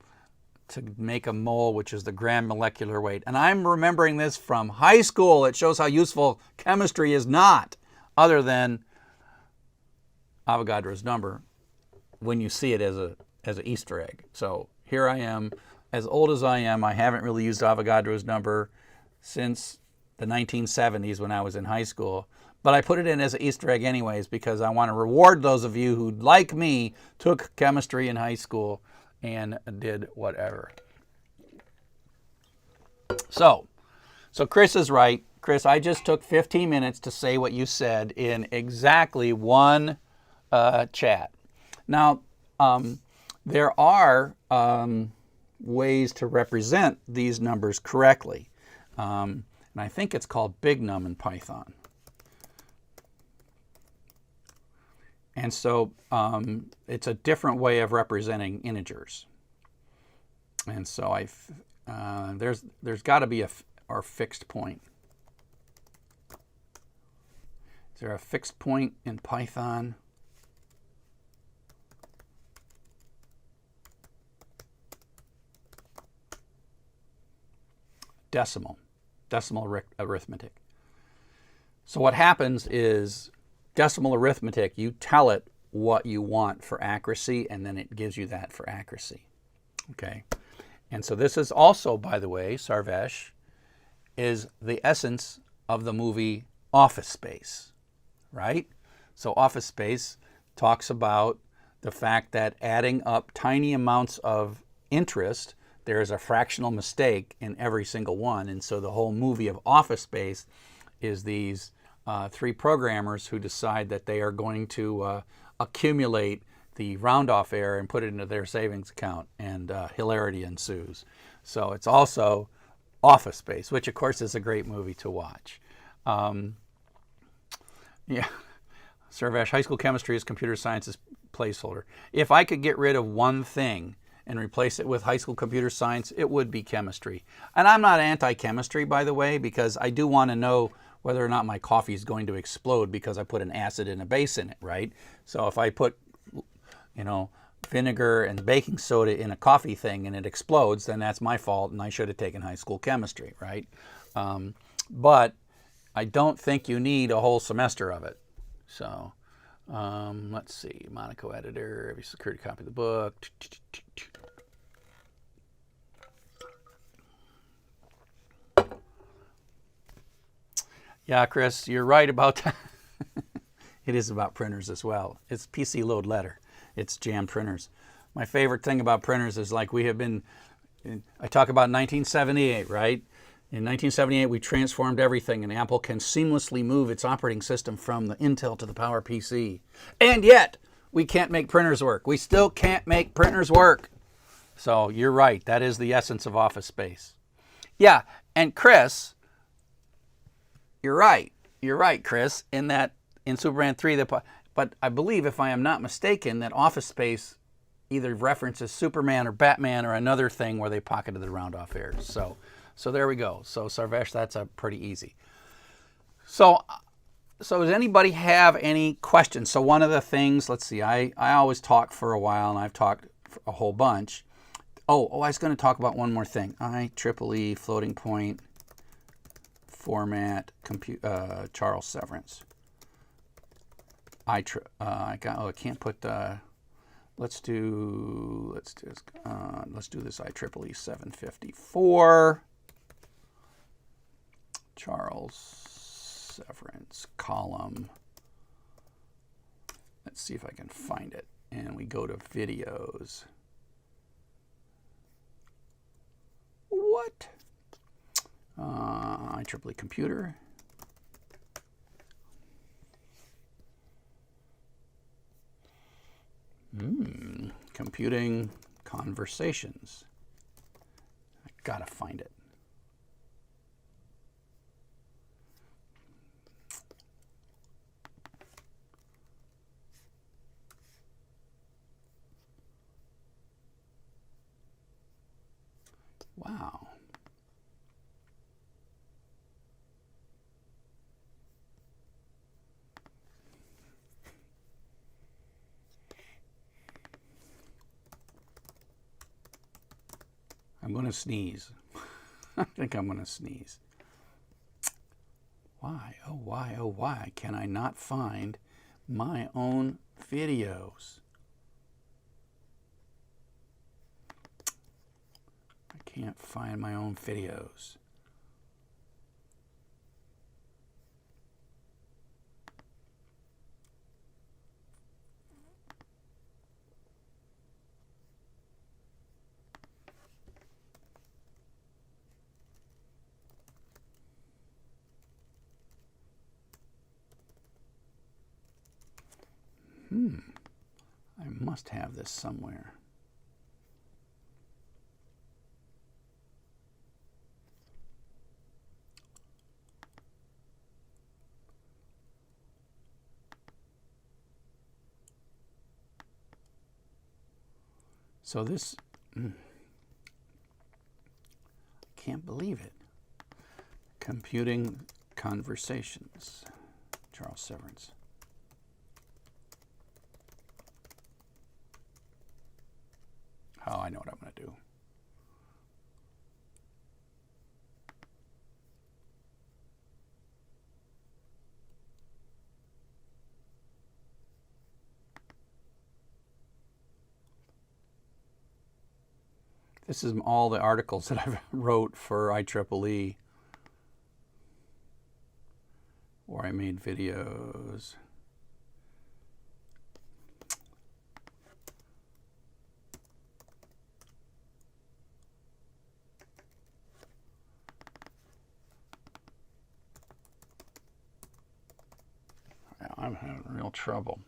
make a mole, which is the gram molecular weight. And I'm remembering this from high school. It shows how useful chemistry is not, other than Avogadro's number, when you see it as an Easter egg. So here I am, as old as I am, I haven't really used Avogadro's number since the 1970s when I was in high school. But I put it in as an Easter egg anyways, because I want to reward those of you who, like me, took chemistry in high school and did whatever. So Chris is right. Chris, I just took 15 minutes to say what you said in exactly one chat. Now, there are ways to represent these numbers correctly. And I think it's called big num in Python. And so it's a different way of representing integers. And so there's got to be our fixed point. Is there a fixed point in Python? Decimal arithmetic. So what happens is, decimal arithmetic, you tell it what you want for accuracy, and then it gives you that for accuracy. Okay? And so this is also, by the way, Sarvesh, is the essence of the movie Office Space, right? So Office Space talks about the fact that adding up tiny amounts of interest, there is a fractional mistake in every single one. And so the whole movie of Office Space is these three programmers who decide that they are going to accumulate the round-off error and put it into their savings account, and hilarity ensues. So it's also Office Space, which of course is a great movie to watch. Yeah, Sarvesh, high school chemistry is computer science's placeholder. If I could get rid of one thing and replace it with high school computer science, it would be chemistry. And I'm not anti-chemistry, by the way, because I do want to know whether or not my coffee is going to explode because I put an acid and a base in it, right? So if I put, vinegar and baking soda in a coffee thing and it explodes, then that's my fault and I should have taken high school chemistry, right? But I don't think you need a whole semester of it. So let's see, Monaco editor, every security copy of the book. Yeah, Chris, you're right about that. It is about printers as well. It's PC load letter. It's jam printers. My favorite thing about printers is, like, I talk about 1978, right? In 1978, we transformed everything, and Apple can seamlessly move its operating system from the Intel to the PowerPC. And yet, we can't make printers work. We still can't make printers work. So you're right. That is the essence of Office Space. Yeah, and Chris, you're right. You're right, Chris, in that in Superman 3, but I believe, if I am not mistaken, that Office Space either references Superman or Batman or another thing where they pocketed the round-off errors. So there we go. So Sarvesh, that's a pretty easy. So does anybody have any questions? So one of the things, let's see, I always talk for a while, and I've talked a whole bunch. Oh, I was going to talk about one more thing. IEEE floating point format, Charles Severance. I can't put the, let's do this IEEE 754. Charles Severance column. Let's see if I can find it. And we go to videos. What? IEEE computer. Computing conversations. I gotta find it. Wow. I'm going to sneeze. I think I'm going to sneeze. Why, oh why can I not find my own videos? I can't find my own videos. I must have this somewhere. So this, can't believe it. Computing conversations, Charles Severance. Oh, I know what I'm going to do. This is all the articles that I've wrote for IEEE, where I made videos. I'm having real trouble.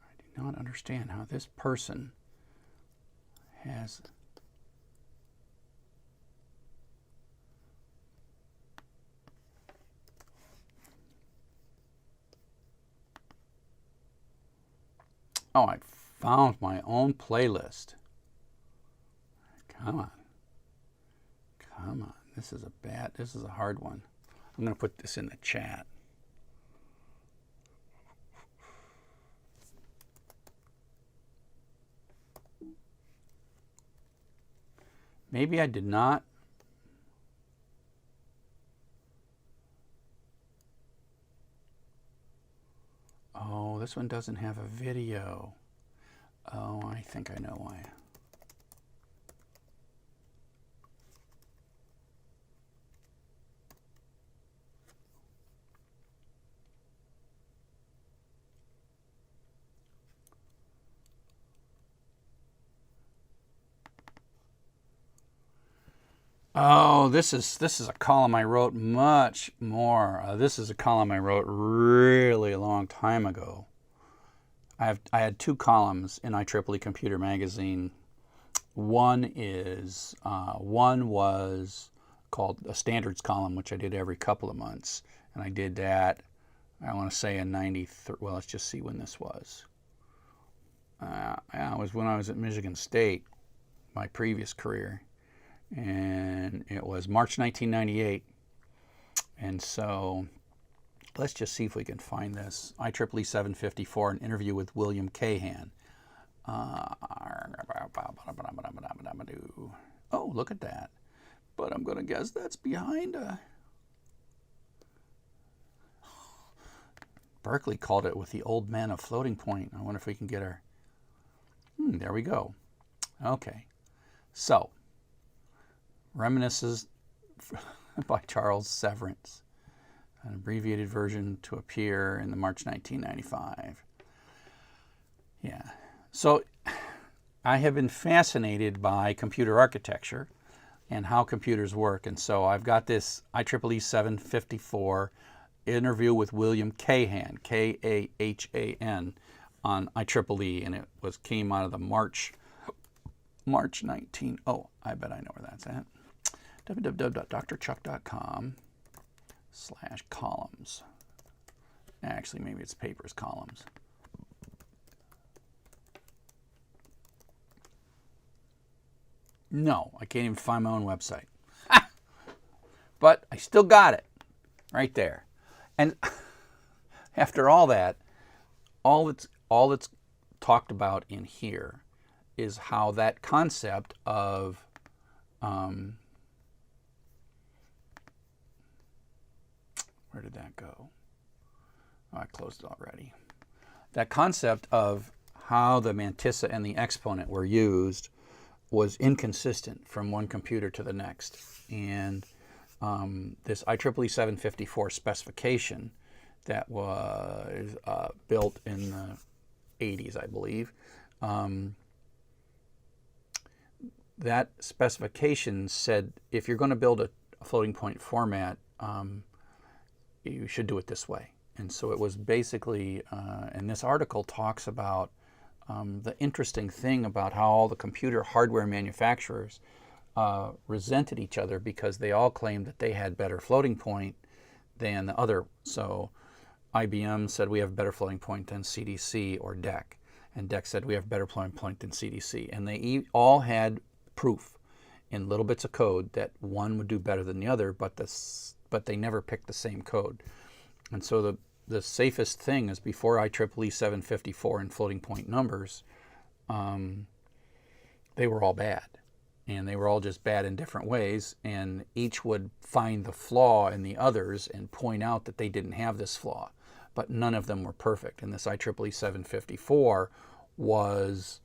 I do not understand how this person has Oh, I found my own playlist. Come on. Come on. This is a hard one. I'm going to put this in the chat. Maybe I did not. Oh, this one doesn't have a video. Oh, I think I know why. Oh, this is a column I wrote much more. This is a column I wrote really a long time ago. I had two columns in IEEE Computer Magazine. One was called a standards column, which I did every couple of months, and I did that. I want to say in '93. Well, let's just see when this was. It was when I was at Michigan State, my previous career. And it was March 1998. And so let's just see if we can find this. IEEE 754, an interview with William Cahan. Oh, look at that. But I'm going to guess that's behind a... Berkeley called it with the old man of floating point. I wonder if we can get our... there we go. Okay. So... Reminiscences by Charles Severance, an abbreviated version to appear in the March 1995. Yeah. So I have been fascinated by computer architecture and how computers work. And so I've got this IEEE 754 interview with William Kahan, K-A-H-A-N, on IEEE, and it came out of the March 19. Oh, I bet I know where that's at. www.drchuck.com/columns. Actually, maybe it's papers columns. No, I can't even find my own website. But I still got it right there. And after all that, all that's talked about in here is how that concept of where did that go? Oh, I closed it already. That concept of how the mantissa and the exponent were used was inconsistent from one computer to the next. And this IEEE 754 specification that was built in the 80s, I believe, that specification said if you're going to build a floating point format, you should do it this way. And so it was basically, and this article talks about the interesting thing about how all the computer hardware manufacturers resented each other because they all claimed that they had better floating point than the other. So IBM said we have better floating point than CDC or DEC, and DEC said we have better floating point than CDC, and they all had proof in little bits of code that one would do better than the other, but they never picked the same code. And so the safest thing is before IEEE 754 and floating point numbers, they were all bad. And they were all just bad in different ways, and each would find the flaw in the others and point out that they didn't have this flaw. But none of them were perfect. And this IEEE 754 was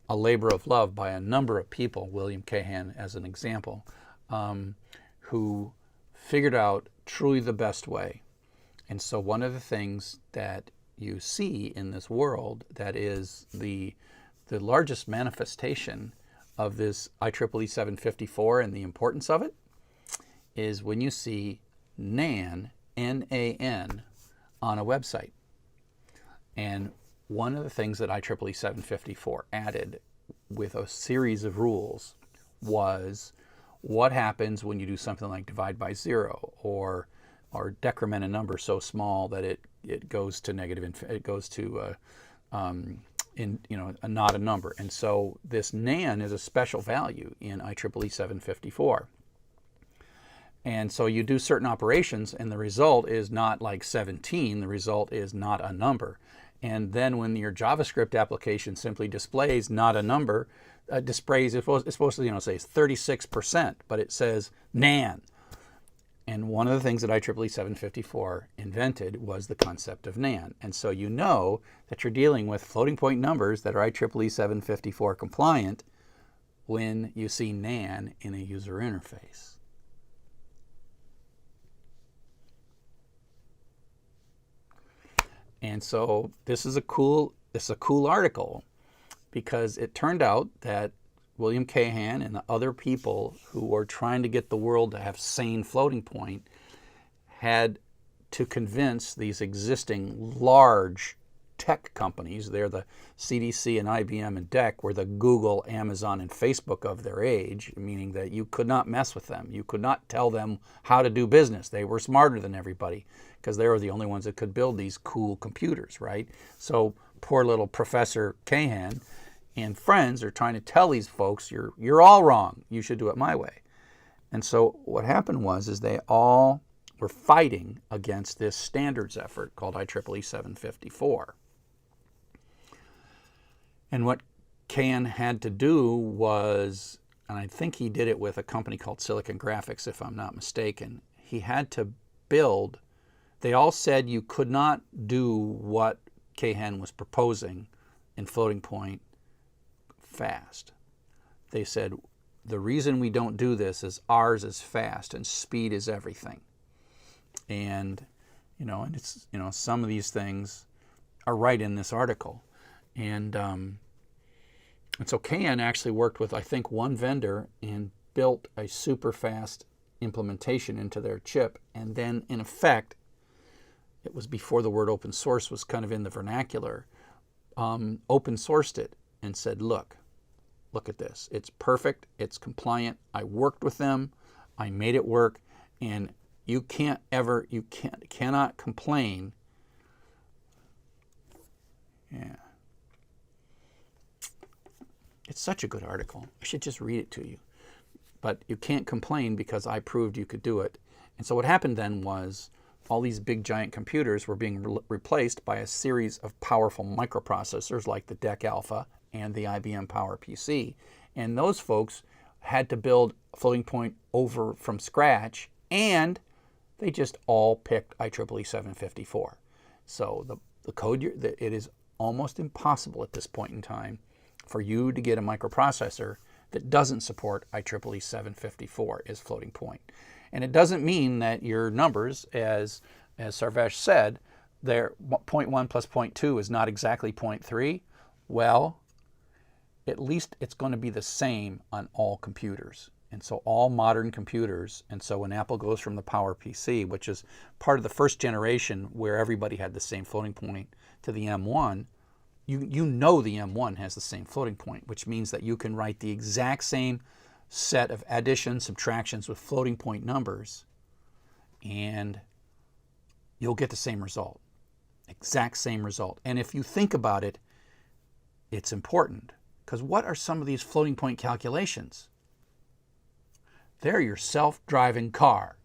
a labor of love by a number of people, William Kahan as an example, who figured out truly the best way. And so one of the things that you see in this world that is the largest manifestation of this IEEE 754 and the importance of it is when you see NaN, N-A-N, on a website. And one of the things that IEEE 754 added with a series of rules was what happens when you do something like divide by zero or decrement a number so small that it goes to negative, it goes to not a number. And so this NaN is a special value in IEEE 754. And so you do certain operations and the result is not like 17, the result is not a number. And then when your JavaScript application simply displays not a number, displays, it's supposed to say 36%, but it says NaN. And one of the things that IEEE 754 invented was the concept of NaN. And so you know that you're dealing with floating point numbers that are IEEE 754 compliant when you see NaN in a user interface. And so this is a cool article because it turned out that William Kahan and the other people who were trying to get the world to have sane floating point had to convince these existing large tech companies, they're the CDC and IBM and DEC, were the Google, Amazon, and Facebook of their age, meaning that you could not mess with them. You could not tell them how to do business. They were smarter than everybody because they were the only ones that could build these cool computers, right? So poor little Professor Kahan and friends are trying to tell these folks, you're all wrong. You should do it my way. And so what happened is they all were fighting against this standards effort called IEEE 754. And what Kahan had to do was, and I think he did it with a company called Silicon Graphics, if I'm not mistaken, he had to build, they all said you could not do what Kahan was proposing in floating point fast. They said, the reason we don't do this is ours is fast and speed is everything. And, and it's, some of these things are right in this article. And And so KN actually worked with, I think, one vendor and built a super fast implementation into their chip. And then, in effect, it was before the word open source was kind of in the vernacular, open sourced it and said, look at this. It's perfect. It's compliant. I worked with them. I made it work. And you cannot complain. Yeah. It's such a good article. I should just read it to you. But you can't complain because I proved you could do it. And so what happened then was all these big giant computers were being replaced by a series of powerful microprocessors like the DEC Alpha and the IBM PowerPC. And those folks had to build floating point over from scratch, and they just all picked IEEE 754. So the code, it is almost impossible at this point in time for you to get a microprocessor that doesn't support IEEE 754 as floating point. And it doesn't mean that your numbers, as Sarvesh said, they're 0.1 plus 0.2 is not exactly 0.3. Well, at least it's going to be the same on all computers. And so all modern computers, and so when Apple goes from the PowerPC, which is part of the first generation where everybody had the same floating point, to the M1, you know the M1 has the same floating point, which means that you can write the exact same set of additions, subtractions with floating point numbers, and you'll get the same result. Exact same result. And if you think about it, it's important. Because what are some of these floating point calculations? They're your self-driving car.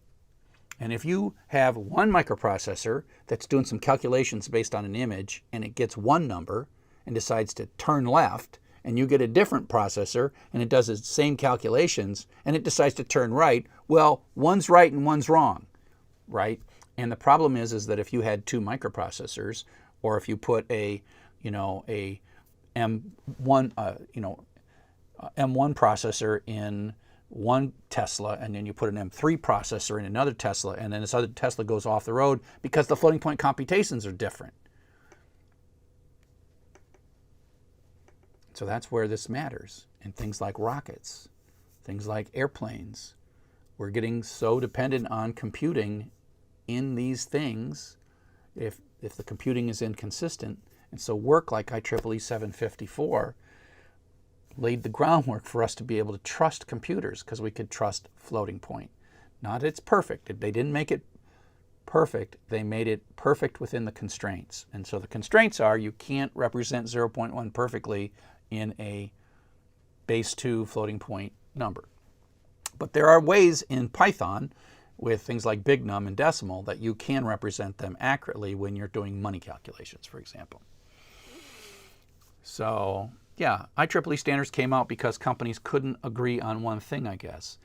And if you have one microprocessor that's doing some calculations based on an image, and it gets one number and decides to turn left, and you get a different processor and it does the same calculations and it decides to turn right, well, one's right and one's wrong, right? And the problem is that if you had two microprocessors, or if you put a M1 M1 processor in one Tesla, and then you put an M3 processor in another Tesla, and then this other Tesla goes off the road because the floating point computations are different. So that's where this matters. And things like rockets, things like airplanes, we're getting so dependent on computing in these things if the computing is inconsistent. And so work like IEEE 754 laid the groundwork for us to be able to trust computers, because we could trust floating point. Not it's perfect. They didn't make it perfect. They made it perfect within the constraints. And so the constraints are you can't represent 0.1 perfectly in a base 2 floating point number. But there are ways in Python with things like big num and decimal that you can represent them accurately when you're doing money calculations, for example. So yeah, IEEE standards came out because companies couldn't agree on one thing, I guess.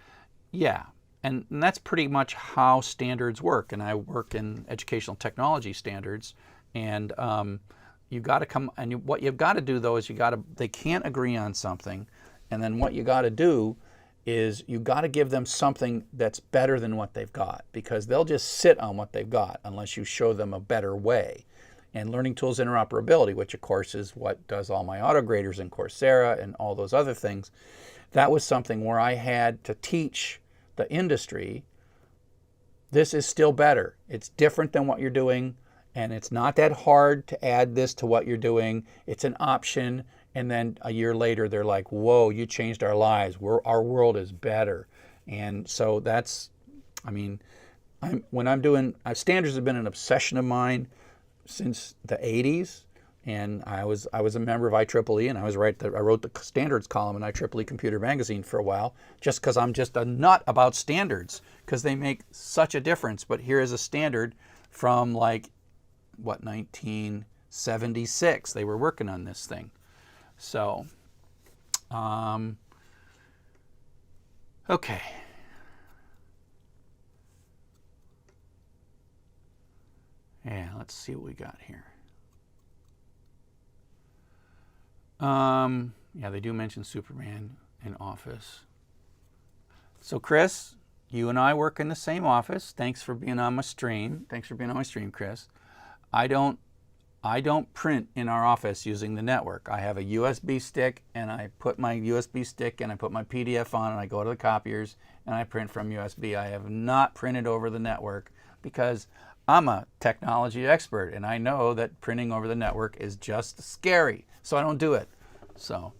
Yeah, and that's pretty much how standards work. And I work in educational technology standards, and you got to come. And what you've got to do though is they can't agree on something, and then what you got to do is you got to give them something that's better than what they've got, because they'll just sit on what they've got unless you show them a better way. And learning tools interoperability, which of course is what does all my auto graders in Coursera and all those other things, that was something where I had to teach the industry, this is still better. It's different than what you're doing, and it's not that hard to add this to what you're doing. It's an option, and then a year later they're like, whoa, you changed our lives. Our world is better. And so that's, I mean, standards have been an obsession of mine since the 80s, and I was a member of IEEE, and I wrote the standards column in IEEE Computer Magazine for a while, just because I'm just a nut about standards, because they make such a difference. But here is a standard from 1976. They were working on this thing. So, okay. Yeah, let's see what we got here. Yeah, they do mention Superman in Office. So Chris, you and I work in the same office. Thanks for being on my stream. Thanks for being on my stream, Chris. I don't I don't print in our office using the network. I have a USB stick, and I put my USB stick and I put my PDF on, and I go to the copiers and I print from USB. I have not printed over the network because I'm a technology expert, and I know that printing over the network is just scary, so I don't do it. So,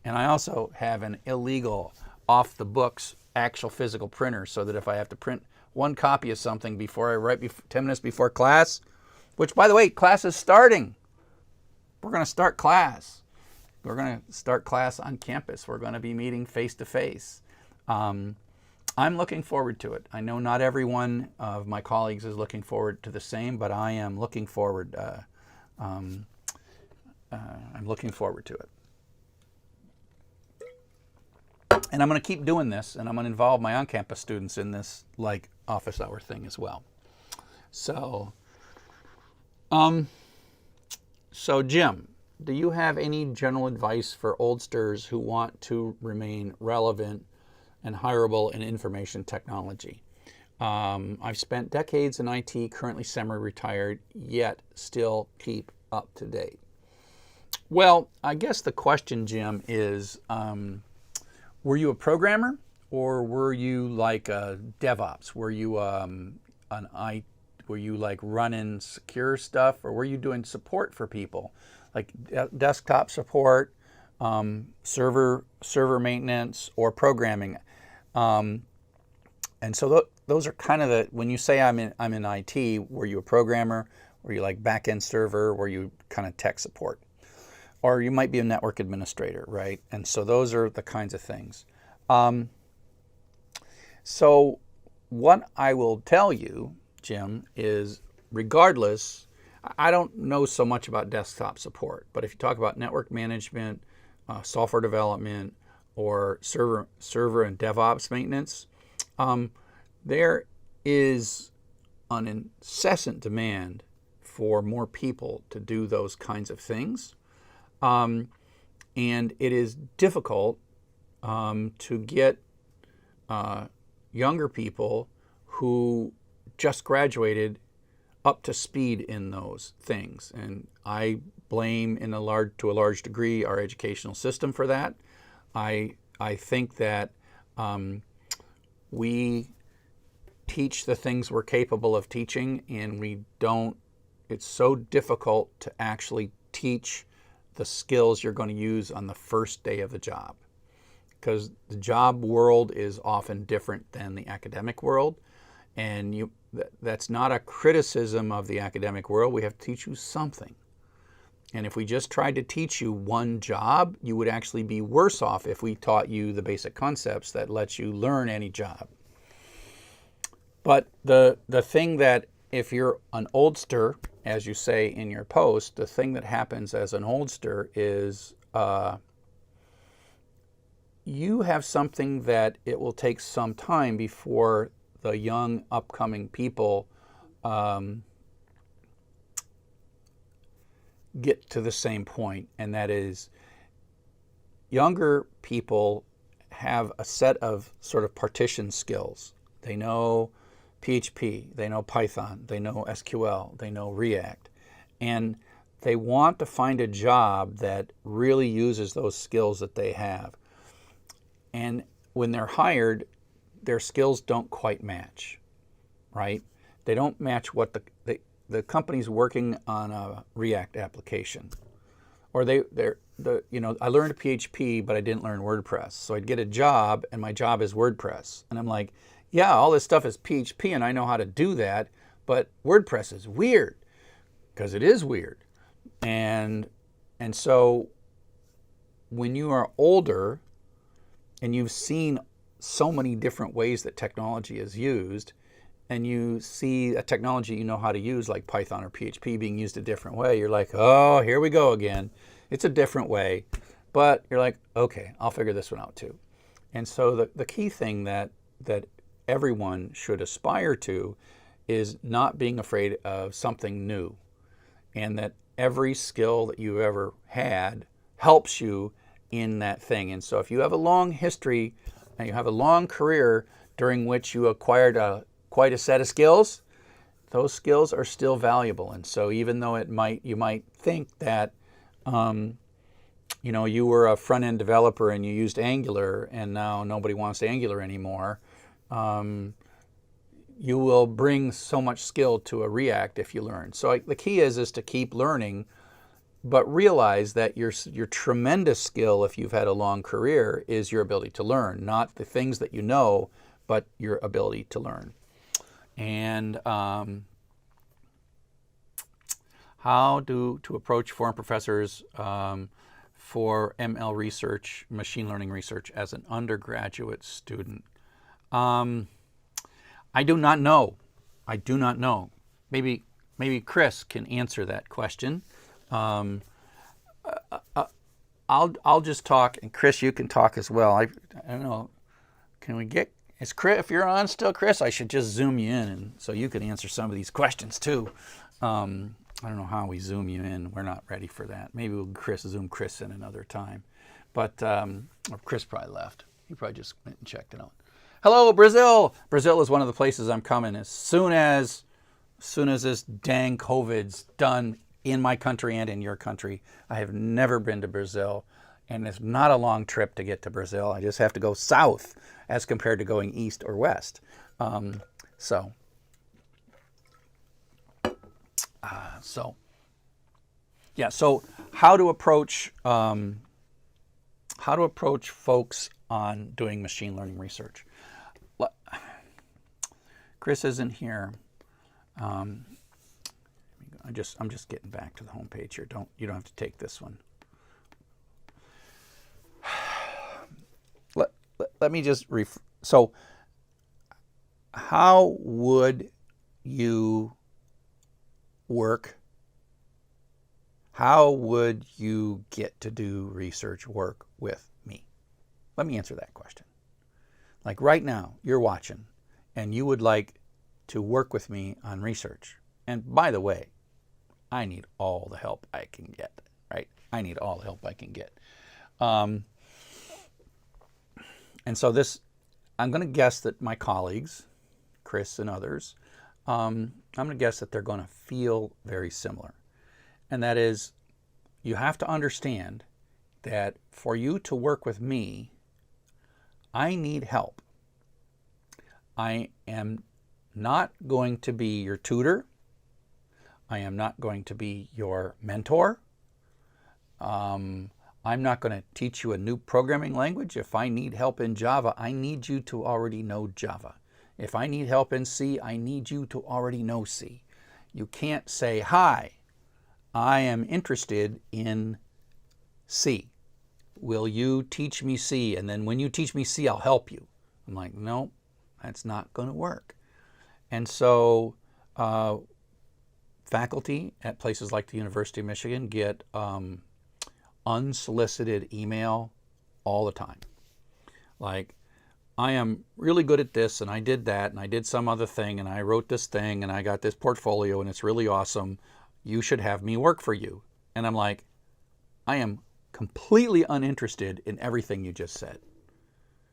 and I also have an illegal, off the books, actual physical printer, so that if I have to print one copy of something before 10 minutes before class, which, by the way, class is starting. We're going to start class. We're going to start class on campus. We're going to be meeting face to face. I'm looking forward to it. I know not everyone of my colleagues is looking forward to the same, but I am looking forward. I'm looking forward to it. And I'm going to keep doing this, and I'm going to involve my on-campus students in this, like, office hour thing as well. So, Jim, do you have any general advice for oldsters who want to remain relevant and hireable in information technology? I've spent decades in IT, currently semi-retired, yet still keep up to date. Well, I guess the question, Jim, is were you a programmer, or were you like a DevOps? Were you were you like running secure stuff, or were you doing support for people, like desktop support, server maintenance, or programming? And so those are kind of the, when you say I'm in IT, were you a programmer? Were you like back-end server? Were you kind of tech support? Or you might be a network administrator, right? And so those are the kinds of things. So what I will tell you, Jim, is regardless, I don't know so much about desktop support, but if you talk about network management, software development, or server and DevOps maintenance, there is an incessant demand for more people to do those kinds of things. And it is difficult to get younger people who just graduated up to speed in those things. And I blame to a large degree our educational system for that. I think that we teach the things we're capable of teaching, and it's so difficult to actually teach the skills you're going to use on the first day of the job, because the job world is often different than the academic world. And that's not a criticism of the academic world. We have to teach you something. And if we just tried to teach you one job, you would actually be worse off if we taught you the basic concepts that let you learn any job. But the thing that, if you're an oldster, as you say in your post, the thing that happens as an oldster is you have something that it will take some time before the young upcoming people get to the same point, and that is younger people have a set of sort of partition skills. They know PHP, they know Python, they know SQL, they know React, and they want to find a job that really uses those skills that they have. And when they're hired, their skills don't quite match, right? They don't match what the company's working on a React application, or I learned PHP, but I didn't learn WordPress. So I'd get a job, and my job is WordPress, and I'm like, yeah, all this stuff is PHP, and I know how to do that, but WordPress is weird, because it is weird. And so when you are older and you've seen so many different ways that technology is used, and you see a technology you know how to use, like Python or PHP, being used a different way, you're like, oh, here we go again. It's a different way. But you're like, okay, I'll figure this one out too. And so the key thing that everyone should aspire to is not being afraid of something new, and that every skill that you ever had helps you in that thing. And so if you have a long history and you have a long career during which you acquired quite a set of skills, those skills are still valuable. And so even though you might think that, you were a front-end developer and you used Angular and now nobody wants Angular anymore, you will bring so much skill to a React if you learn. So the key is to keep learning, but realize that your tremendous skill, if you've had a long career, is your ability to learn, not the things that you know, but your ability to learn. And how to approach foreign professors for ML research, machine learning research as an undergraduate student. I do not know. I do not know. Maybe Chris can answer that question. I'll just talk, and Chris, you can talk as well. I don't know. Can we get? Is Chris? If you're on still, Chris, I should just zoom you in, and so you can answer some of these questions too. I don't know how we zoom you in. We're not ready for that. Maybe we'll zoom Chris in another time. But or Chris probably left. He probably just went and checked it out. Hello, Brazil. Brazil is one of the places I'm coming as soon as this dang COVID's done in my country and in your country. I have never been to Brazil, and it's not a long trip to get to Brazil. I just have to go south as compared to going east or west. So how to approach folks on doing machine learning research. Chris isn't here. I'm just getting back to the home page here. You don't have to take this one. Let me just so how would you work? How would you get to do research work with me? Let me answer that question. Like right now, you're watching, and you would like to work with me on research. And by the way, I need all the help I can get, right? I need all the help I can get. And so I'm going to guess that my colleagues, Chris and others, I'm going to guess that they're going to feel very similar. And that is, you have to understand that for you to work with me, I need help. I am not going to be your tutor. I am not going to be your mentor. I'm not going to teach you a new programming language. If I need help in Java, I need you to already know Java. If I need help in C, I need you to already know C. You can't say, hi, I am interested in C. Will you teach me C? And then when you teach me C, I'll help you. I'm like, no, that's not going to work. And so faculty at places like the University of Michigan get unsolicited email all the time. Like, I am really good at this, and I did that, and I did some other thing, and I wrote this thing, and I got this portfolio, and it's really awesome. You should have me work for you. And I'm like, I am completely uninterested in everything you just said.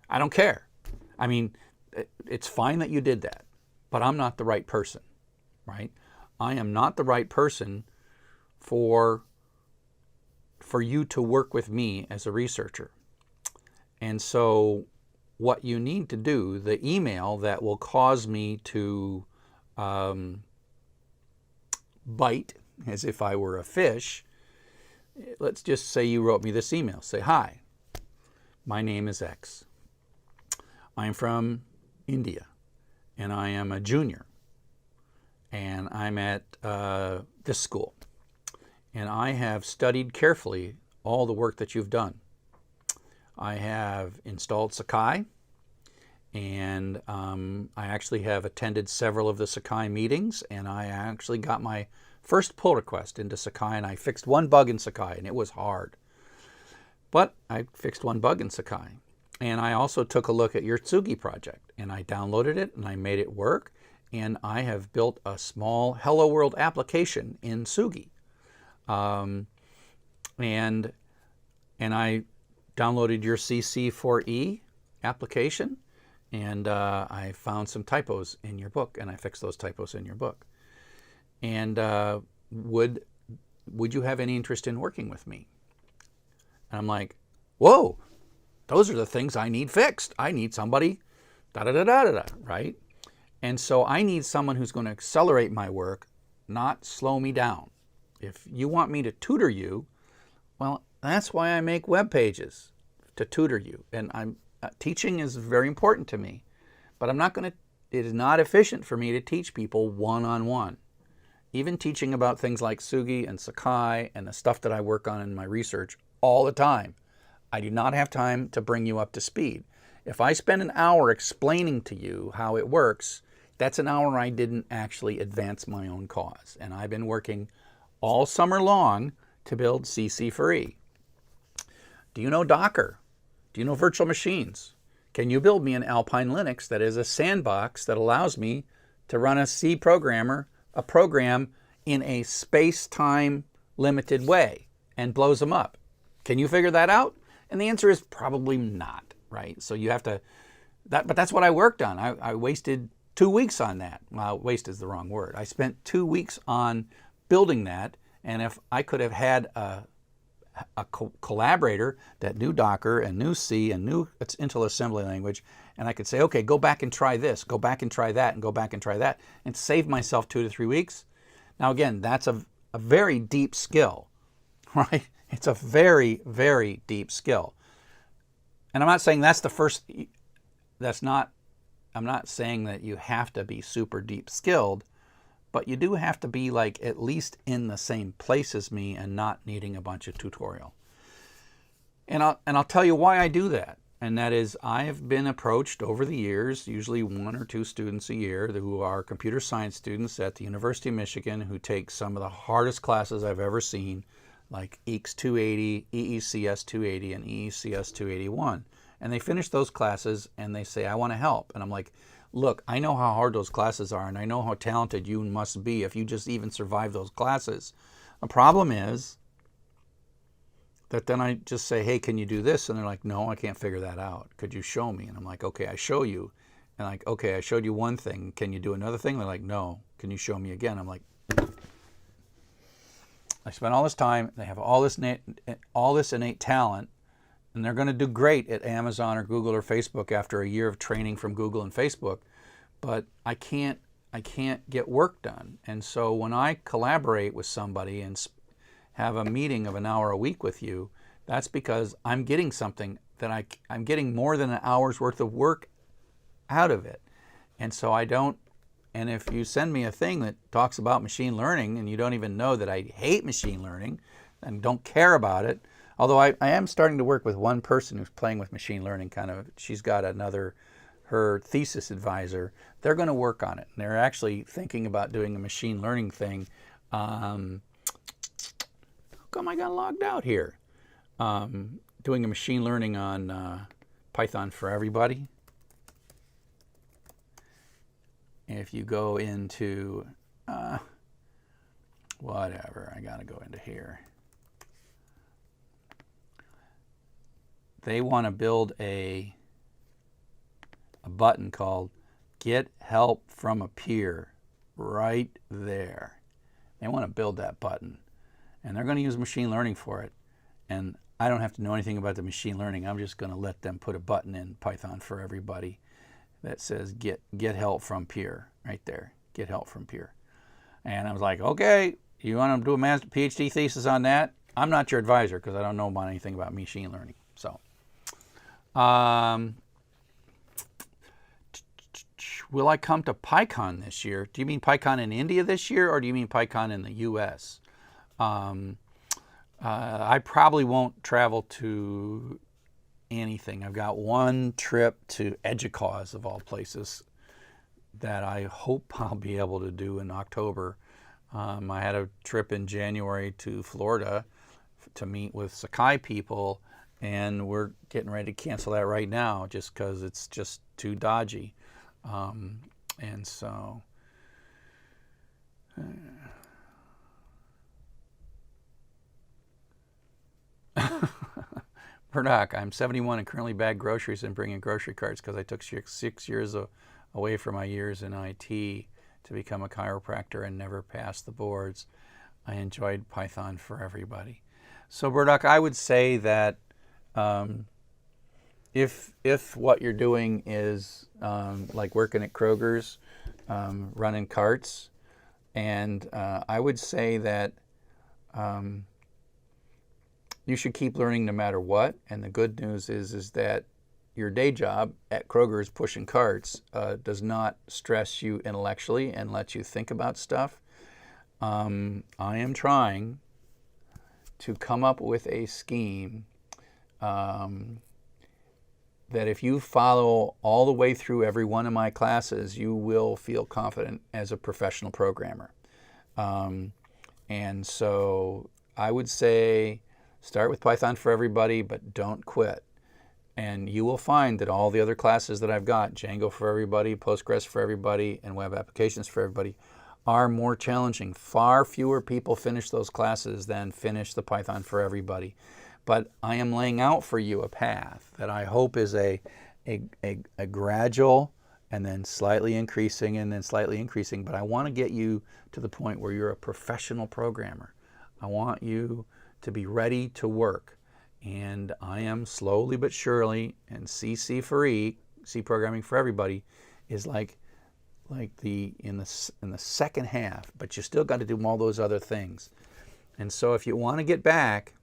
I don't care. I mean, it's fine that you did that, but I'm not the right person, right? I am not the right person for you to work with me as a researcher. And so what you need to do, the email that will cause me to bite as if I were a fish, let's just say you wrote me this email. Say, hi, my name is X. I'm from India, and I am a junior, and I'm at this school. And I have studied carefully all the work that you've done. I have installed Sakai, and I actually have attended several of the Sakai meetings, and I actually got my first pull request into Sakai, and I fixed one bug in Sakai, and it was hard. But I fixed one bug in Sakai. And I also took a look at your Tsugi project, and I downloaded it, and I made it work, and I have built a small Hello World application in Tsugi. And I downloaded your CC4E application, and I found some typos in your book, and I fixed those typos in your book. And would you have any interest in working with me? And I'm like, whoa, those are the things I need fixed. I need somebody, da-da-da-da-da-da, right? And so I need someone who's going to accelerate my work, not slow me down. If you want me to tutor you, well, that's why I make web pages, to tutor you. And teaching is very important to me, but it is not efficient for me to teach people one-on-one. Even teaching about things like Sugi and Sakai and the stuff that I work on in my research all the time, I do not have time to bring you up to speed. If I spend an hour explaining to you how it works, that's an hour I didn't actually advance my own cause. And I've been working all summer long to build CC for E. Do you know Docker? Do you know virtual machines? Can you build me an Alpine Linux that is a sandbox that allows me to run a C programmer, a program in a space-time limited way and blows them up? Can you figure that out? And the answer is probably not, right? So you have to, but that's what I worked on. I wasted 2 weeks on that. Well, waste is the wrong word. I spent 2 weeks on building that, and if I could have had a collaborator that knew Docker and knew C and knew its Intel assembly language, and I could say, okay, go back and try this, go back and try that, and go back and try that, and save myself 2 to 3 weeks. Now again, that's a very deep skill, right? It's a very, very deep skill. And I'm not saying that's the first, I'm not saying that you have to be super deep skilled, but you do have to be like at least in the same place as me and not needing a bunch of tutorial. And I'll tell you why I do that. And that is, I've been approached over the years, usually 1 or 2 students a year who are computer science students at the University of Michigan who take some of the hardest classes I've ever seen, like EECS 280, EECS 280, and EECS 281. And they finish those classes and they say, I want to help. And I'm like, look, I know how hard those classes are and I know how talented you must be if you just even survive those classes. The problem is that then I just say, hey, can you do this? And they're like, no, I can't figure that out. Could you show me? And I'm like, okay, I show you. And like, okay, I showed you one thing. Can you do another thing? They're like, no. Can you show me again? I'm like, I spent all this time. They have all this innate talent, and they're going to do great at Amazon or Google or Facebook after a year of training from Google and Facebook. But I can't get work done. And so when I collaborate with somebody and have a meeting of an hour a week with you, that's because I'm getting something that I'm getting more than an hour's worth of work out of it. And so I don't, and if you send me a thing that talks about machine learning and you don't even know that I hate machine learning and don't care about it, although I am starting to work with one person who's playing with machine learning she's got her thesis advisor, they're going to work on it. And they're actually thinking about doing a machine learning thing. How come I got logged out here? Doing a machine learning on Python for everybody. And if you go into, whatever, I got to go into here. They want to build a button called Get Help from a Peer right there. They want to build that button. And they're going to use machine learning for it. And I don't have to know anything about the machine learning. I'm just going to let them put a button in Python for everybody that says get help from peer right there. Get help from peer. And I was like, okay, you want to do a PhD thesis on that? I'm not your advisor because I don't know about anything about machine learning. So, will I come to PyCon this year? Do you mean PyCon in India this year, or do you mean PyCon in the U.S.? I probably won't travel to anything. I've got one trip to EDUCAUSE, of all places, that I hope I'll be able to do in October. I had a trip in January to Florida to meet with Sakai people, and we're getting ready to cancel that right now just because it's just too dodgy. And so... Murdoch, I'm 71 and currently bag groceries and bring in grocery carts because I took 6 years away from my years in IT to to become a chiropractor and never pass the boards. I enjoyed Python for everybody. So Burdock, I would say that if what you're doing is like working at Kroger's, running carts, and I would say that you should keep learning no matter what. And the good news is that your day job at Kroger's pushing carts does not stress you intellectually and let you think about stuff. I am trying to come up with a scheme that if you follow all the way through every one of my classes, you will feel confident as a professional programmer. And so I would say start with Python for everybody, but don't quit. And you will find that all the other classes that I've got, Django for everybody, Postgres for everybody, and web applications for everybody, are more challenging. Far fewer people finish those classes than finish the Python for everybody. But I am laying out for you a path that I hope is a gradual and then slightly increasing and then slightly increasing. But I want to get you to the point where you're a professional programmer. I want you to be ready to work. And I am slowly but surely, and CC for E, C programming for everybody, is like in the second half, but you still got to do all those other things. And so if you want to get back,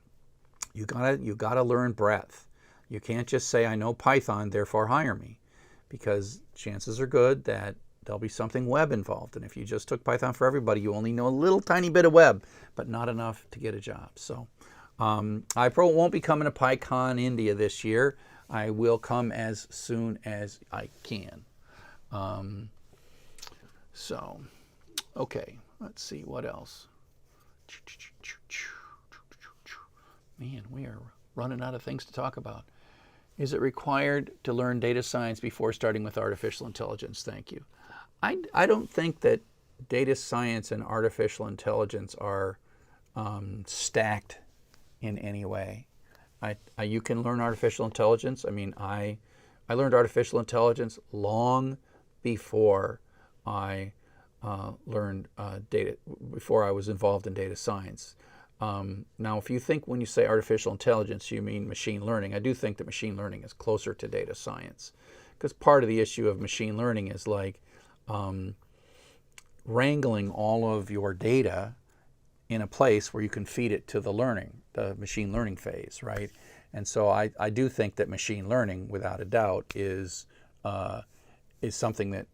you gotta learn breadth. You can't just say I know Python, therefore hire me, because chances are good that there'll be something web involved. And if you just took Python for everybody, you only know a little tiny bit of web, but not enough to get a job. So I won't be coming to PyCon India this year. I will come as soon as I can. So, okay, let's see what else. Man, we are running out of things to talk about. Is it required to learn data science before starting with artificial intelligence? Thank you. I don't think that data science and artificial intelligence are stacked in any way. You can learn artificial intelligence. I mean, I learned artificial intelligence long before I learned before I was involved in data science. Now, if you think when you say artificial intelligence, you mean machine learning, I do think that machine learning is closer to data science, because part of the issue of machine learning is like wrangling all of your data in a place where you can feed it to the machine learning phase, right? And so I do think that machine learning, without a doubt, is something that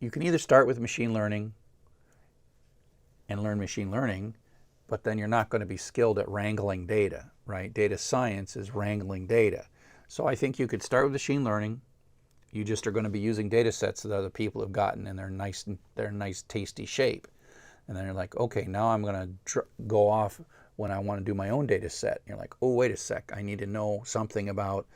you can either start with machine learning and learn machine learning, but then you're not going to be skilled at wrangling data, right? Data science is wrangling data. So I think you could start with machine learning. You just are going to be using data sets that other people have gotten in their nice, tasty shape. And then you're like, okay, now I'm going to go off when I want to do my own data set. And you're like, oh, wait a sec, I need to know something about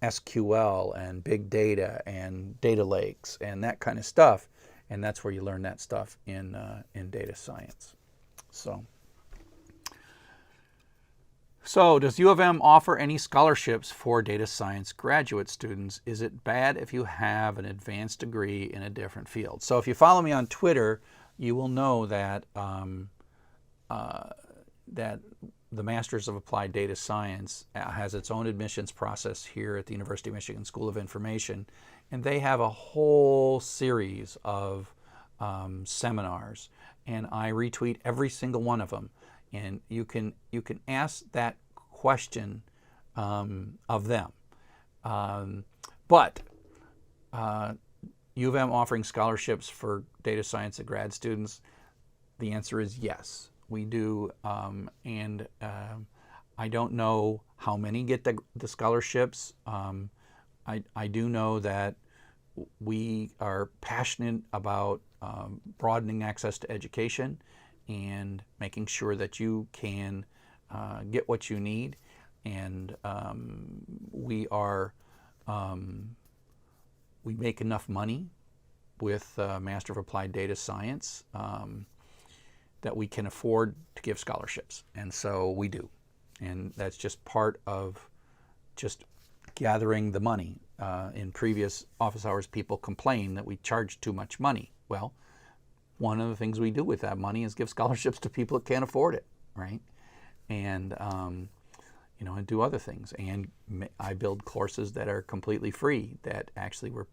SQL and big data and data lakes and that kind of stuff. And that's where you learn that stuff in data science. So does U of M offer any scholarships for data science graduate students? Is it bad if you have an advanced degree in a different field? So if you follow me on Twitter, you will know that that the Masters of Applied Data Science has its own admissions process here at the University of Michigan School of Information, and they have a whole series of seminars, and I retweet every single one of them. And you can ask that question of them. But U of M offering scholarships for data science at grad students, the answer is yes, we do. And I don't know how many get the scholarships. I do know that we are passionate about broadening access to education and making sure that you can get what you need. And we make enough money with Master of Applied Data Science that we can afford to give scholarships. And so we do. And that's just part of just gathering the money. in previous office hours, people complain that we charge too much money. Well, one of the things we do with that money is give scholarships to people that can't afford it, right? And and do other things. And I build courses that are completely free that actually were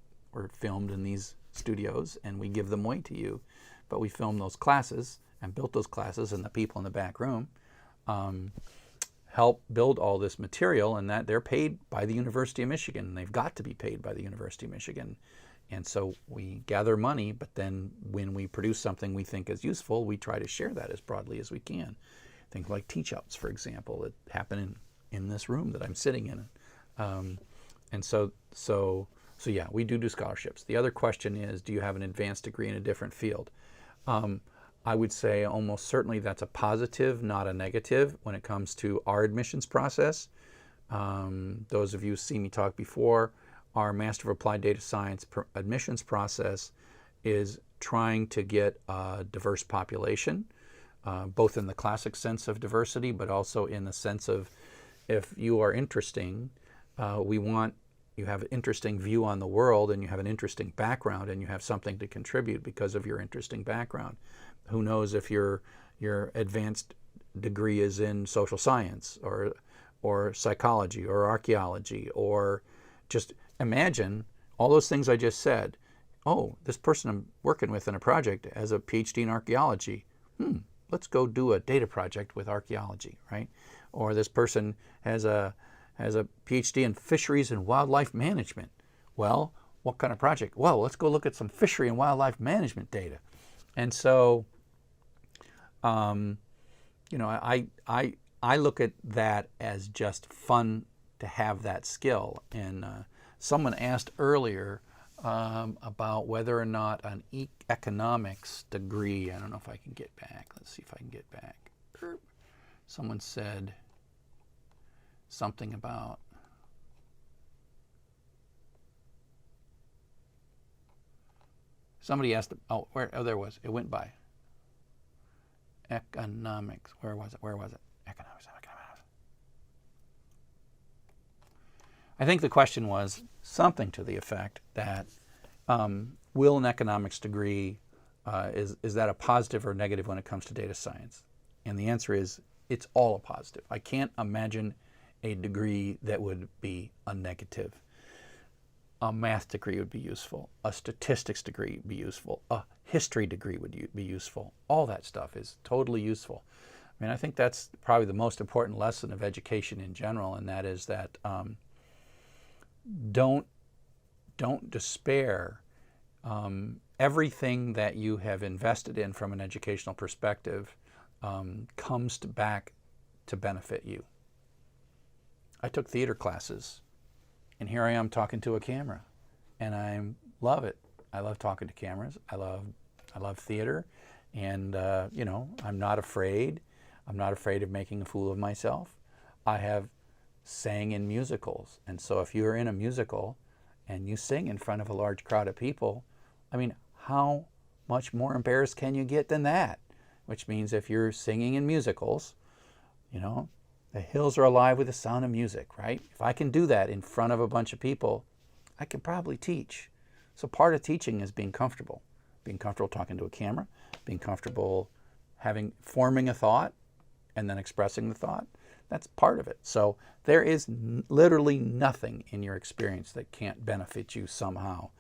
filmed in these studios, and we give them away to you. But we filmed those classes and built those classes, and the people in the back room help build all this material, and that they're paid by the University of Michigan. They've got to be paid by the University of Michigan. And so we gather money, but then when we produce something we think is useful, we try to share that as broadly as we can. Things like teach-outs, for example, that happen in this room that I'm sitting in. And so yeah, we do scholarships. The other question is, do you have an advanced degree in a different field? I would say almost certainly that's a positive, not a negative, when it comes to our admissions process. Those of you who've seen me talk before, our Master of Applied Data Science admissions process is trying to get a diverse population, both in the classic sense of diversity, but also in the sense of, if you are interesting, we want you have an interesting view on the world, and you have an interesting background, and you have something to contribute because of your interesting background. Who knows if your advanced degree is in social science or psychology or archaeology, or just imagine all those things I just said. Oh, this person I'm working with in a project has a PhD in archaeology. Let's go do a data project with archaeology, right? Or this person has a PhD in fisheries and wildlife management. Well, what kind of project? Well, let's go look at some fishery and wildlife management data. And so, I look at that as just fun to have that skill. And someone asked earlier about whether or not an economics degree, I don't know if I can get back. Let's see if I can get back. Someone said something about somebody asked, there it was, it went by. Economics, where was it? Economics. I think the question was something to the effect that, will an economics degree, is that a positive or negative when it comes to data science? And the answer is, it's all a positive. I can't imagine a degree that would be a negative. A math degree would be useful. A statistics degree would be useful. A history degree would be useful. All that stuff is totally useful. I mean, I think that's probably the most important lesson of education in general, and that is that don't despair. Everything that you have invested in from an educational perspective comes back to benefit you. I took theater classes, and here I am talking to a camera, and I love it. I love talking to cameras. I love theater, and I'm not afraid. I'm not afraid of making a fool of myself. I have sang in musicals, and so if you're in a musical and you sing in front of a large crowd of people, I mean, how much more embarrassed can you get than that? Which means if you're singing in musicals, the hills are alive with the sound of music, right? If I can do that in front of a bunch of people, I can probably teach. So part of teaching is being comfortable talking to a camera, being comfortable forming a thought and then expressing the thought. That's part of it. So there is literally nothing in your experience that can't benefit you somehow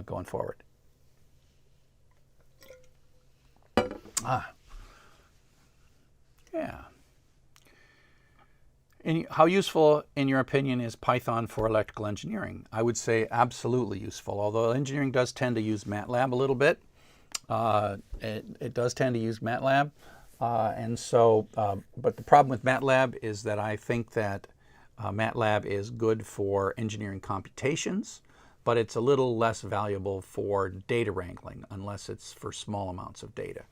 going forward. Yeah. And how useful, in your opinion, is Python for electrical engineering? I would say absolutely useful. Although engineering does tend to use MATLAB a little bit, it does tend to use MATLAB, but the problem with MATLAB is that I think that MATLAB is good for engineering computations, but it's a little less valuable for data wrangling unless it's for small amounts of data.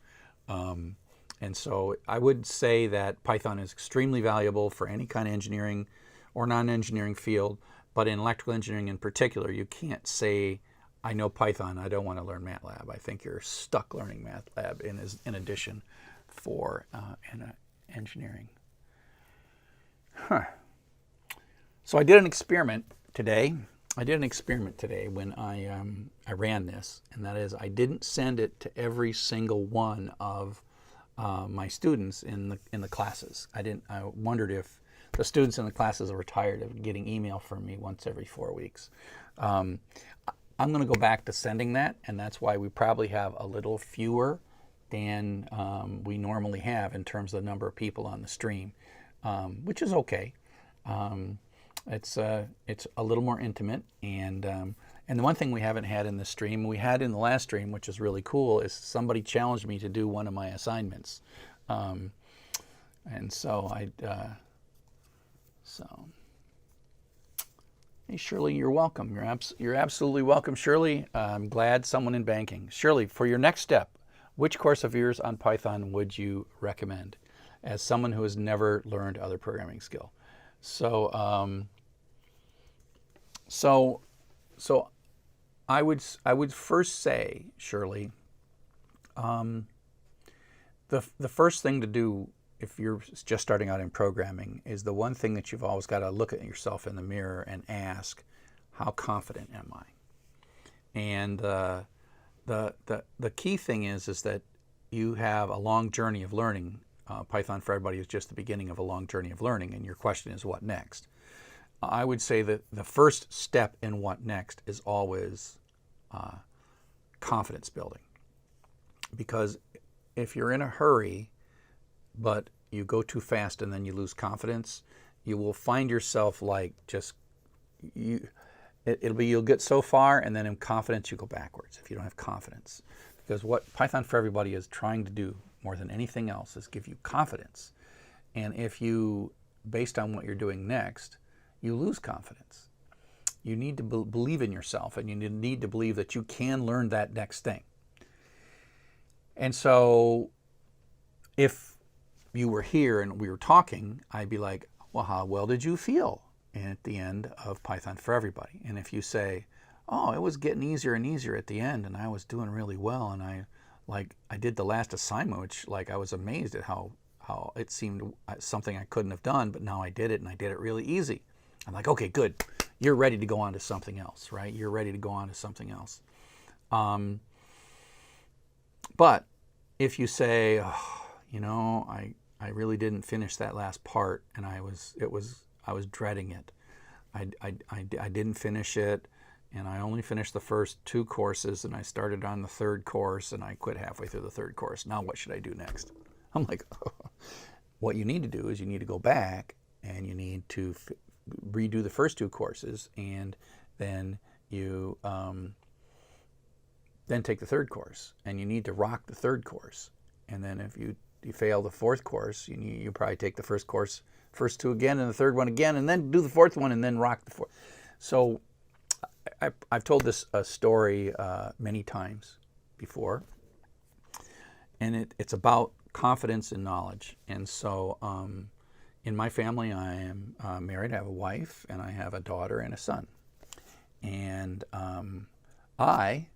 And so I would say that Python is extremely valuable for any kind of engineering or non-engineering field, but in electrical engineering in particular, you can't say, I know Python, I don't want to learn MATLAB. I think you're stuck learning MATLAB in addition for engineering. So I did an experiment today. I did an experiment today when I ran this, and that is I didn't send it to every single one of my students in the classes. I wondered if the students in the classes were tired of getting email from me once every 4 weeks. I'm going to go back to sending that, and that's why we probably have a little fewer than we normally have in terms of the number of people on the stream, which is okay. It's a little more intimate, and the one thing we haven't had in this stream, we had in the last stream, which is really cool, is somebody challenged me to do one of my assignments, and so hey Shirley, you're welcome. You're absolutely welcome, Shirley. I'm glad someone in banking. Shirley, for your next step, which course of yours on Python would you recommend as someone who has never learned other programming skill? So I would first say, Shirley, the first thing to do if you're just starting out in programming is the one thing that you've always got to look at yourself in the mirror and ask, how confident am I? And the key thing is that you have a long journey of learning. Python for Everybody is just the beginning of a long journey of learning, and your question is what next? I would say that the first step in what next is always confidence building. Because if you're in a hurry, but you go too fast and then you lose confidence, you will find yourself like you'll get so far, and then in confidence you go backwards if you don't have confidence. Because what Python for Everybody is trying to do more than anything else is give you confidence. And if you, based on what you're doing next, you lose confidence, you need to believe in yourself, and you need to believe that you can learn that next thing. And so if you were here and we were talking, I'd be like, well, how well did you feel at the end of Python for Everybody? And if you say, oh, it was getting easier and easier at the end, and I was doing really well, and I did the last assignment, which I was amazed at how it seemed something I couldn't have done, but now I did it, and I did it really easy. I'm like, okay, good. You're ready to go on to something else, right? You're ready to go on to something else. But if you say, oh, I really didn't finish that last part, and I was dreading it. I didn't finish it, and I only finished the first 2 courses, and I started on the 3rd course, and I quit halfway through the 3rd course. Now what should I do next? I'm like, oh. What you need to do is you need to go back, and you need to redo the first 2 courses, and then you then take the 3rd course, and you need to rock the 3rd course. And then if you fail the 4th course, you probably take the first 2 again, and the 3rd one again, and then do the 4th one, and then rock the 4th. So I've told this story many times before, and it's about confidence and knowledge. And so in my family, I am married. I have a wife, and I have a daughter and a son. And I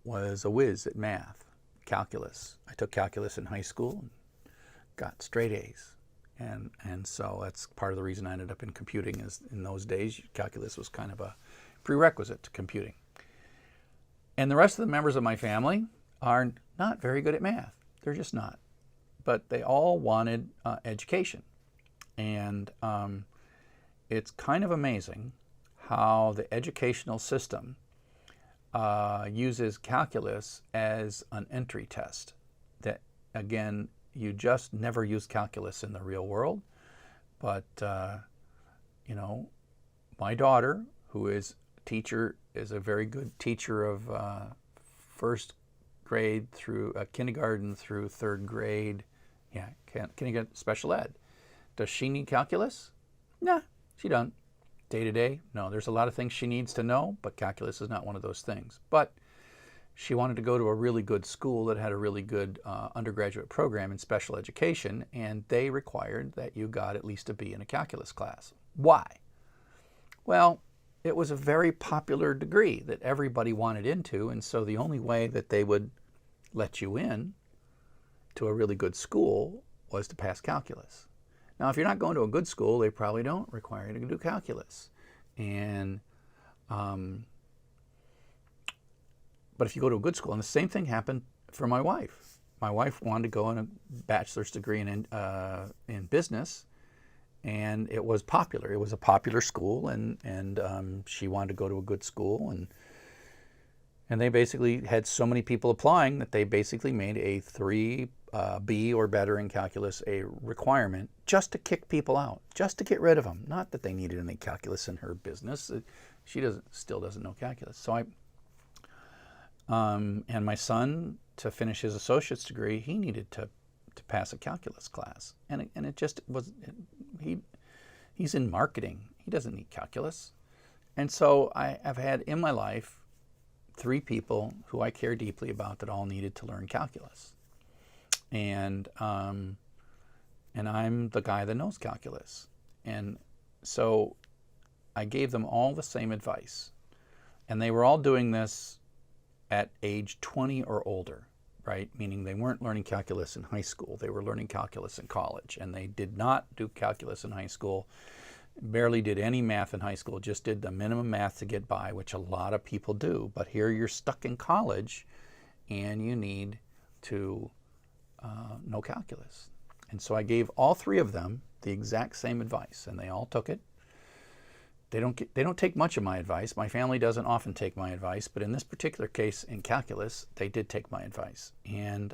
was a whiz at math, calculus. I took calculus in high school and got straight A's. And so that's part of the reason I ended up in computing, is in those days, calculus was kind of a prerequisite to computing. And the rest of the members of my family are not very good at math. They're just not. But they all wanted education. And it's kind of amazing how the educational system uses calculus as an entry test. That, again, you just never use calculus in the real world. But, my daughter, who is a teacher, is a very good teacher of 1st grade through kindergarten through 3rd grade. Yeah, kindergarten special ed. Does she need calculus? Nah, she doesn't. Day to day, no. There's a lot of things she needs to know, but calculus is not one of those things. But she wanted to go to a really good school that had a really good undergraduate program in special education, and they required that you got at least a B in a calculus class. Why? Well, it was a very popular degree that everybody wanted into, and so the only way that they would let you in to a really good school was to pass calculus. Now, if you're not going to a good school, they probably don't require you to do calculus. And But if you go to a good school, and the same thing happened for my wife. My wife wanted to go on a bachelor's degree in business, and it was popular. It was a popular school, and she wanted to go to a good school, and they basically had so many people applying that they basically made a 3B or better in calculus a requirement just to kick people out, just to get rid of them. Not that they needed any calculus in her business. She still doesn't know calculus. So and my son, to finish his associate's degree, he needed to pass a calculus class, and it just was. He's in marketing. He doesn't need calculus, and so I have had in my life 3 people who I care deeply about that all needed to learn calculus, and I'm the guy that knows calculus, and so I gave them all the same advice, and they were all doing this at age 20 or older, right? Meaning they weren't learning calculus in high school. They were learning calculus in college, and they did not do calculus in high school, barely did any math in high school, just did the minimum math to get by, which a lot of people do. But here you're stuck in college, and you need to know calculus. And so I gave all 3 of them the exact same advice, and they all took it. They don't take much of my advice. My family doesn't often take my advice, but in this particular case in calculus, they did take my advice. And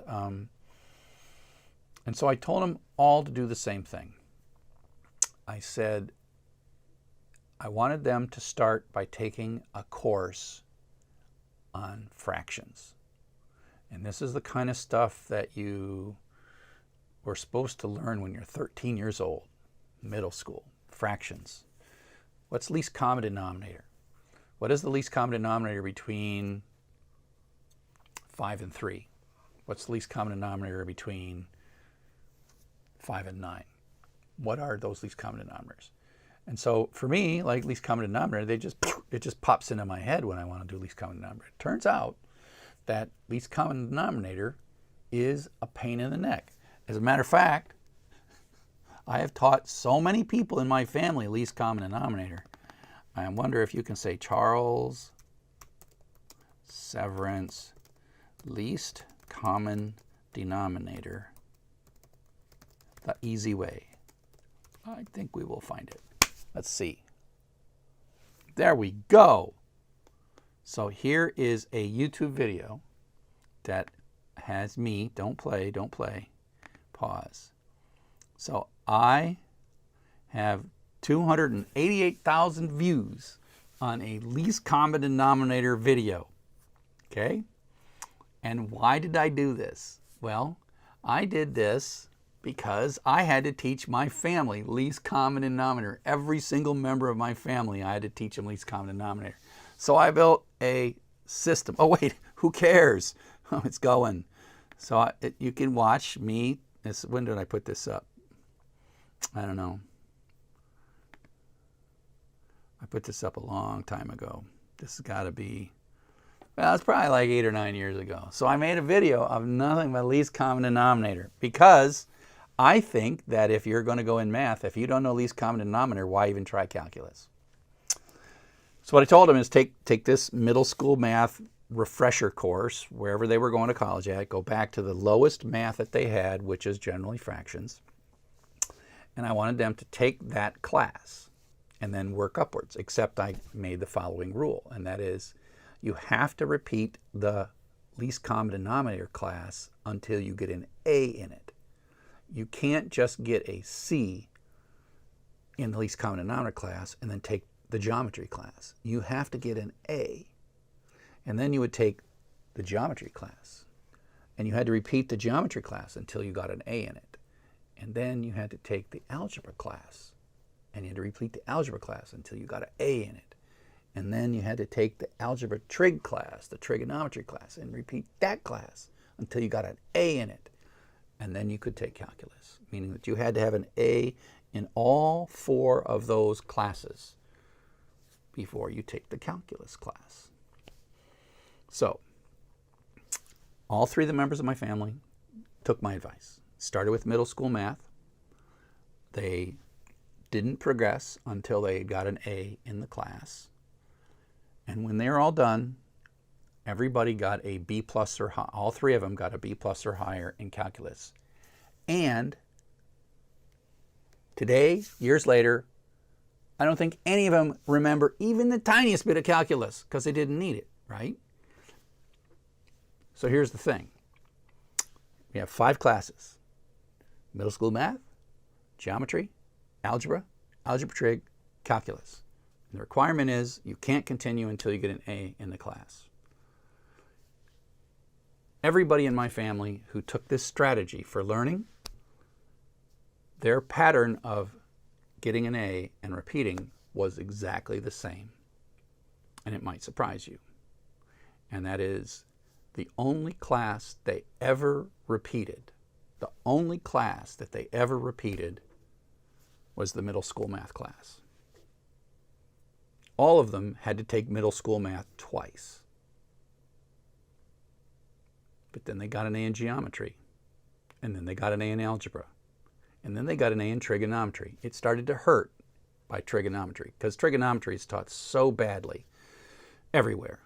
so I told them all to do the same thing. I said I wanted them to start by taking a course on fractions. And this is the kind of stuff that you were supposed to learn when you're 13 years old, middle school, fractions. What's least common denominator? What is the least common denominator between 5 and 3? What's the least common denominator between 5 and 9? What are those least common denominators? And so for me, like least common denominator, it just pops into my head when I want to do least common denominator. It turns out that least common denominator is a pain in the neck. As a matter of fact, I have taught so many people in my family least common denominator. I wonder if you can say Charles Severance least common denominator the easy way. I think we will find it. Let's see. There we go. So here is a YouTube video that has me, don't play, pause. So I have 288,000 views on a least common denominator video, okay? And why did I do this? Well, I did this because I had to teach my family least common denominator. Every single member of my family, I had to teach them least common denominator. So I built a system. Oh wait, who cares? Oh, it's going. So you can watch me. When did I put this up? I don't know. I put this up a long time ago. This has got to be, well, it's probably like 8 or 9 years ago. So I made a video of nothing but least common denominator because I think that if you're going to go in math, if you don't know least common denominator, why even try calculus? So what I told them is take this middle school math refresher course, wherever they were going to college at, go back to the lowest math that they had, which is generally fractions. And I wanted them to take that class and then work upwards, except I made the following rule, and that is you have to repeat the least common denominator class until you get an A in it. You can't just get a C in the least common denominator class and then take the geometry class. You have to get an A. And then you would take the geometry class. And you had to repeat the geometry class until you got an A in it. And then you had to take the algebra class. And you had to repeat the algebra class until you got an A in it. And then you had to take the algebra trig class, the trigonometry class, and repeat that class until you got an A in it. And then you could take calculus, meaning that you had to have an A in all 4 of those classes before you take the calculus class. So, all 3 of the members of my family took my advice. Started with middle school math. They didn't progress until they got an A in the class. And when they're all done, everybody got a B plus or higher. All three of them got a B plus or higher in calculus. And today, years later, I don't think any of them remember even the tiniest bit of calculus because they didn't need it, right? So here's the thing. We have 5 classes: middle school math, geometry, algebra, algebra trig, calculus. And the requirement is you can't continue until you get an A in the class. Everybody in my family who took this strategy for learning, their pattern of getting an A and repeating was exactly the same. And it might surprise you. And that is the only class they ever repeated, the only class that they ever repeated was the middle school math class. All of them had to take middle school math twice. But then they got an A in geometry, and then they got an A in algebra, and then they got an A in trigonometry. It started to hurt by trigonometry, because trigonometry is taught so badly everywhere.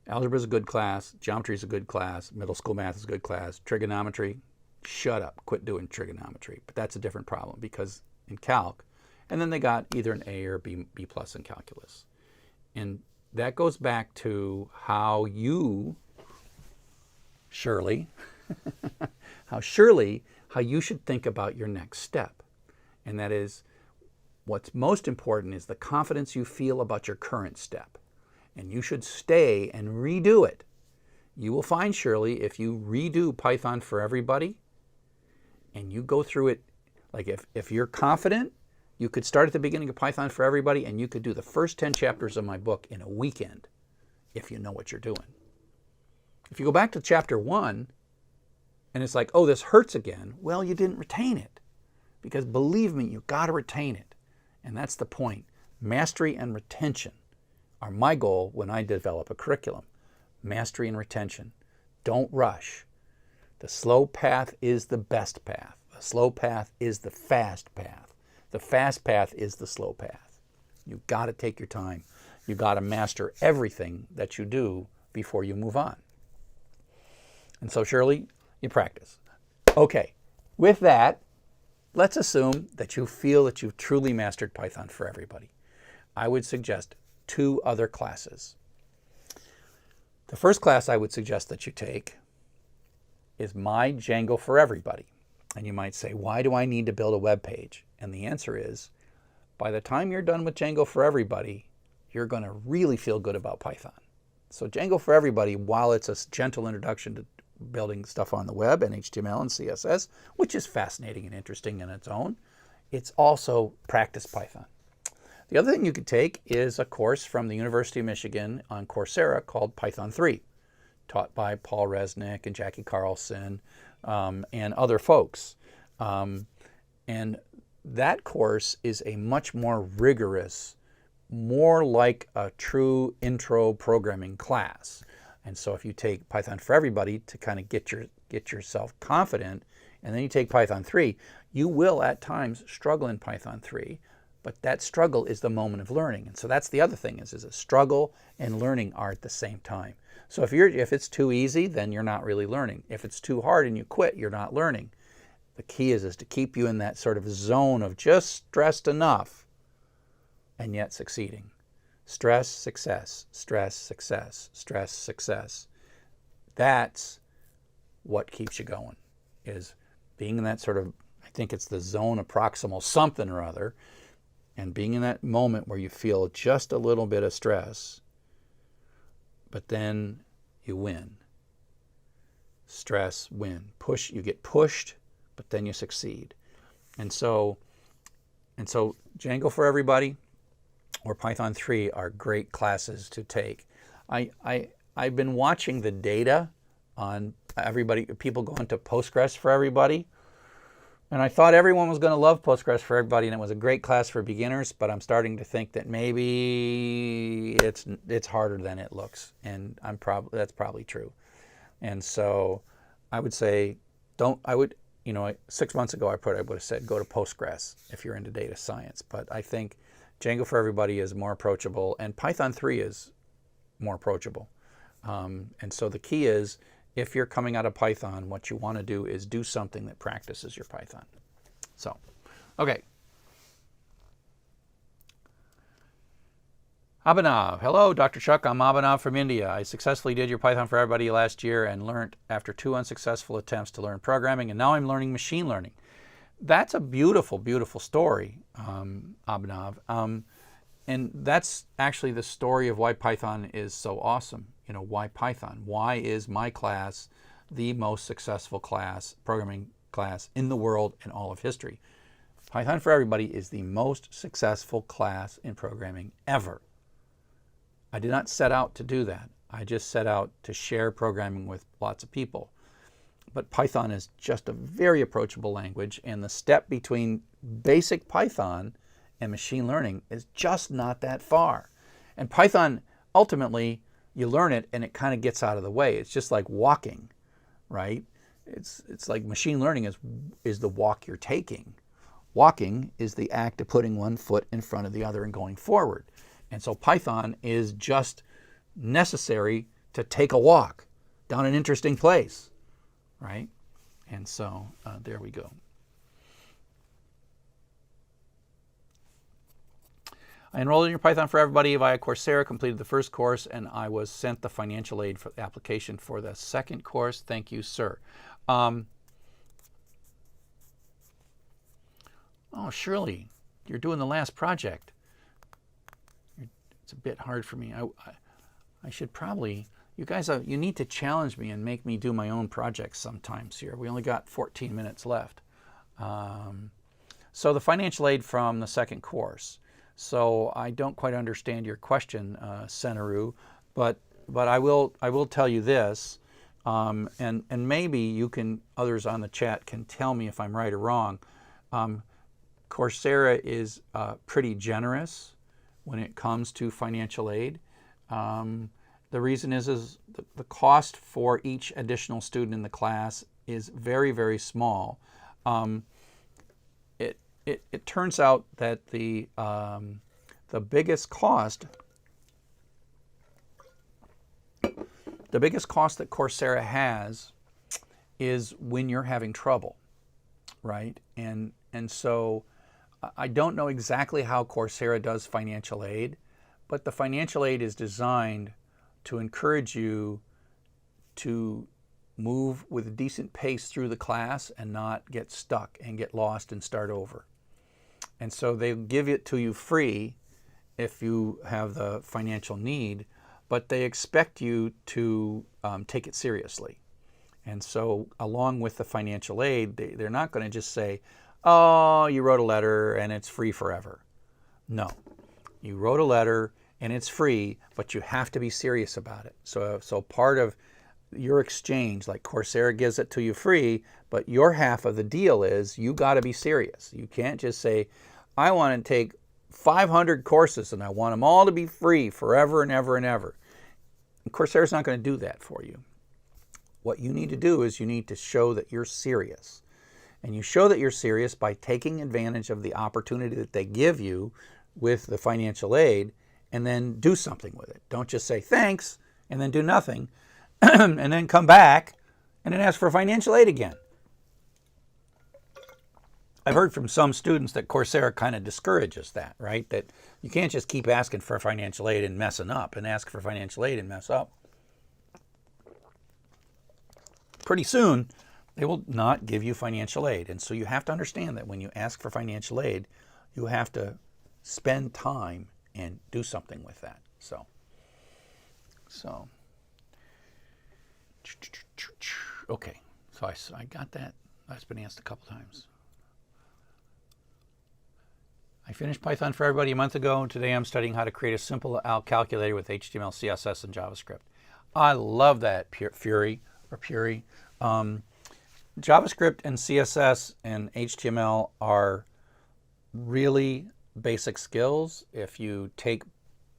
Algebra is a good class, geometry is a good class, middle school math is a good class, trigonometry, shut up, quit doing trigonometry. But that's a different problem, because in calc, and then they got either an A or B plus in calculus. And that goes back to how you, Shirley, how you should think about your next step. And that is, what's most important is the confidence you feel about your current step. And you should stay and redo it. You will find, Shirley, if you redo Python for Everybody, and you go through it, like if you're confident, you could start at the beginning of Python for Everybody, and you could do the first 10 chapters of my book in a weekend, if you know what you're doing. If you go back to chapter 1, and it's like, oh, this hurts again, well, you didn't retain it. Because believe me, you got to retain it. And that's the point. Mastery and retention are my goal when I develop a curriculum. Mastery and retention. Don't rush. The slow path is the best path. The slow path is the fast path. The fast path is the slow path. You've got to take your time. You've got to master everything that you do before you move on. And so, Shirley, you practice. Okay, with that, let's assume that you feel that you've truly mastered Python for Everybody. I would suggest 2 other classes. The first class I would suggest that you take is My Django for Everybody. And you might say, why do I need to build a web page? And the answer is, by the time you're done with Django for Everybody, you're going to really feel good about Python. So Django for Everybody, while it's a gentle introduction to building stuff on the web and HTML and CSS, which is fascinating and interesting in its own, it's also practice Python. The other thing you could take is a course from the University of Michigan on Coursera called Python 3, taught by Paul Resnick and Jackie Carlson and other folks. And that course is a much more rigorous, more like a true intro programming class. And so if you take Python for Everybody to kind of get yourself confident, and then you take Python 3, you will at times struggle in Python 3, but that struggle is the moment of learning. And so that's the other thing is a struggle and learning are at the same time. So if it's too easy, then you're not really learning. If it's too hard and you quit, you're not learning. The key is to keep you in that sort of zone of just stressed enough and yet succeeding. Stress, success, stress, success, stress, success. That's what keeps you going, is being in that sort of, I think it's the zone of proximal something or other, and being in that moment where you feel just a little bit of stress, but then you win. Stress, win. Push, you get pushed, but then you succeed. And so Django for Everybody or Python 3 are great classes to take. I've been watching the data on people going to Postgres for Everybody. And I thought everyone was going to love Postgres for Everybody, and it was a great class for beginners, but I'm starting to think that maybe it's harder than it looks, and that's probably true. And so I would say 6 months ago I would have said go to Postgres if you're into data science, but I think Django for Everybody is more approachable, and Python 3 is more approachable. And so the key is, if you're coming out of Python, what you want to do is do something that practices your Python. So, okay. Abhinav. Hello, Dr. Chuck. I'm Abhinav from India. I successfully did your Python for Everybody last year and learned after 2 unsuccessful attempts to learn programming, and now I'm learning machine learning. That's a beautiful, beautiful story, Abhinav. And that's actually the story of why Python is so awesome. You know, why Python? Why is my class the most successful class, programming class in the world in all of history? Python for Everybody is the most successful class in programming ever. I did not set out to do that. I just set out to share programming with lots of people. But Python is just a very approachable language, and the step between basic Python and machine learning is just not that far. And Python, ultimately, you learn it and it kind of gets out of the way. It's just like walking, right? It's like machine learning is the walk you're taking. Walking is the act of putting one foot in front of the other and going forward. And so Python is just necessary to take a walk down an interesting place, right? And so there we go. I enrolled in your Python for Everybody via Coursera, completed the first course, and I was sent the financial aid for the application for the second course. Thank you, sir. Oh, Shirley, you're doing the last project. It's a bit hard for me. I should probably, you guys, you need to challenge me and make me do my own projects sometimes here. We only got 14 minutes left. So the financial aid from the second course. So I don't quite understand your question, Senaru, but I will tell you this, and maybe you can, others on the chat can tell me if I'm right or wrong. Coursera is pretty generous when it comes to financial aid. The reason is the cost for each additional student in the class is very, very small. It turns out that the biggest cost that Coursera has is when you're having trouble, right? And so I don't know exactly how Coursera does financial aid, but the financial aid is designed to encourage you to move with a decent pace through the class and not get stuck and get lost and start over. And so they give it to you free if you have the financial need, but they expect you to take it seriously. And so along with the financial aid, they're not going to just say, oh, you wrote a letter and it's free forever. No, you wrote a letter and it's free, but you have to be serious about it. So part of your exchange, like Coursera gives it to you free, but your half of the deal is you got to be serious. You can't just say, I want to take 500 courses and I want them all to be free forever and ever and ever. And Coursera's not going to do that for you. What you need to do is you need to show that you're serious. And you show that you're serious by taking advantage of the opportunity that they give you with the financial aid and then do something with it. Don't just say thanks and then do nothing and then come back and then ask for financial aid again. I've heard from some students that Coursera kind of discourages that, right? That you can't just keep asking for financial aid and messing up and ask for financial aid and mess up. Pretty soon, they will not give you financial aid. And so you have to understand that when you ask for financial aid, you have to spend time and do something with that. So okay, so I got that. That's been asked a couple times. I finished Python for Everybody a month ago, and today I'm studying how to create a simple calculator with HTML, CSS, and JavaScript. I love that, Fury. JavaScript and CSS and HTML are really basic skills. If you take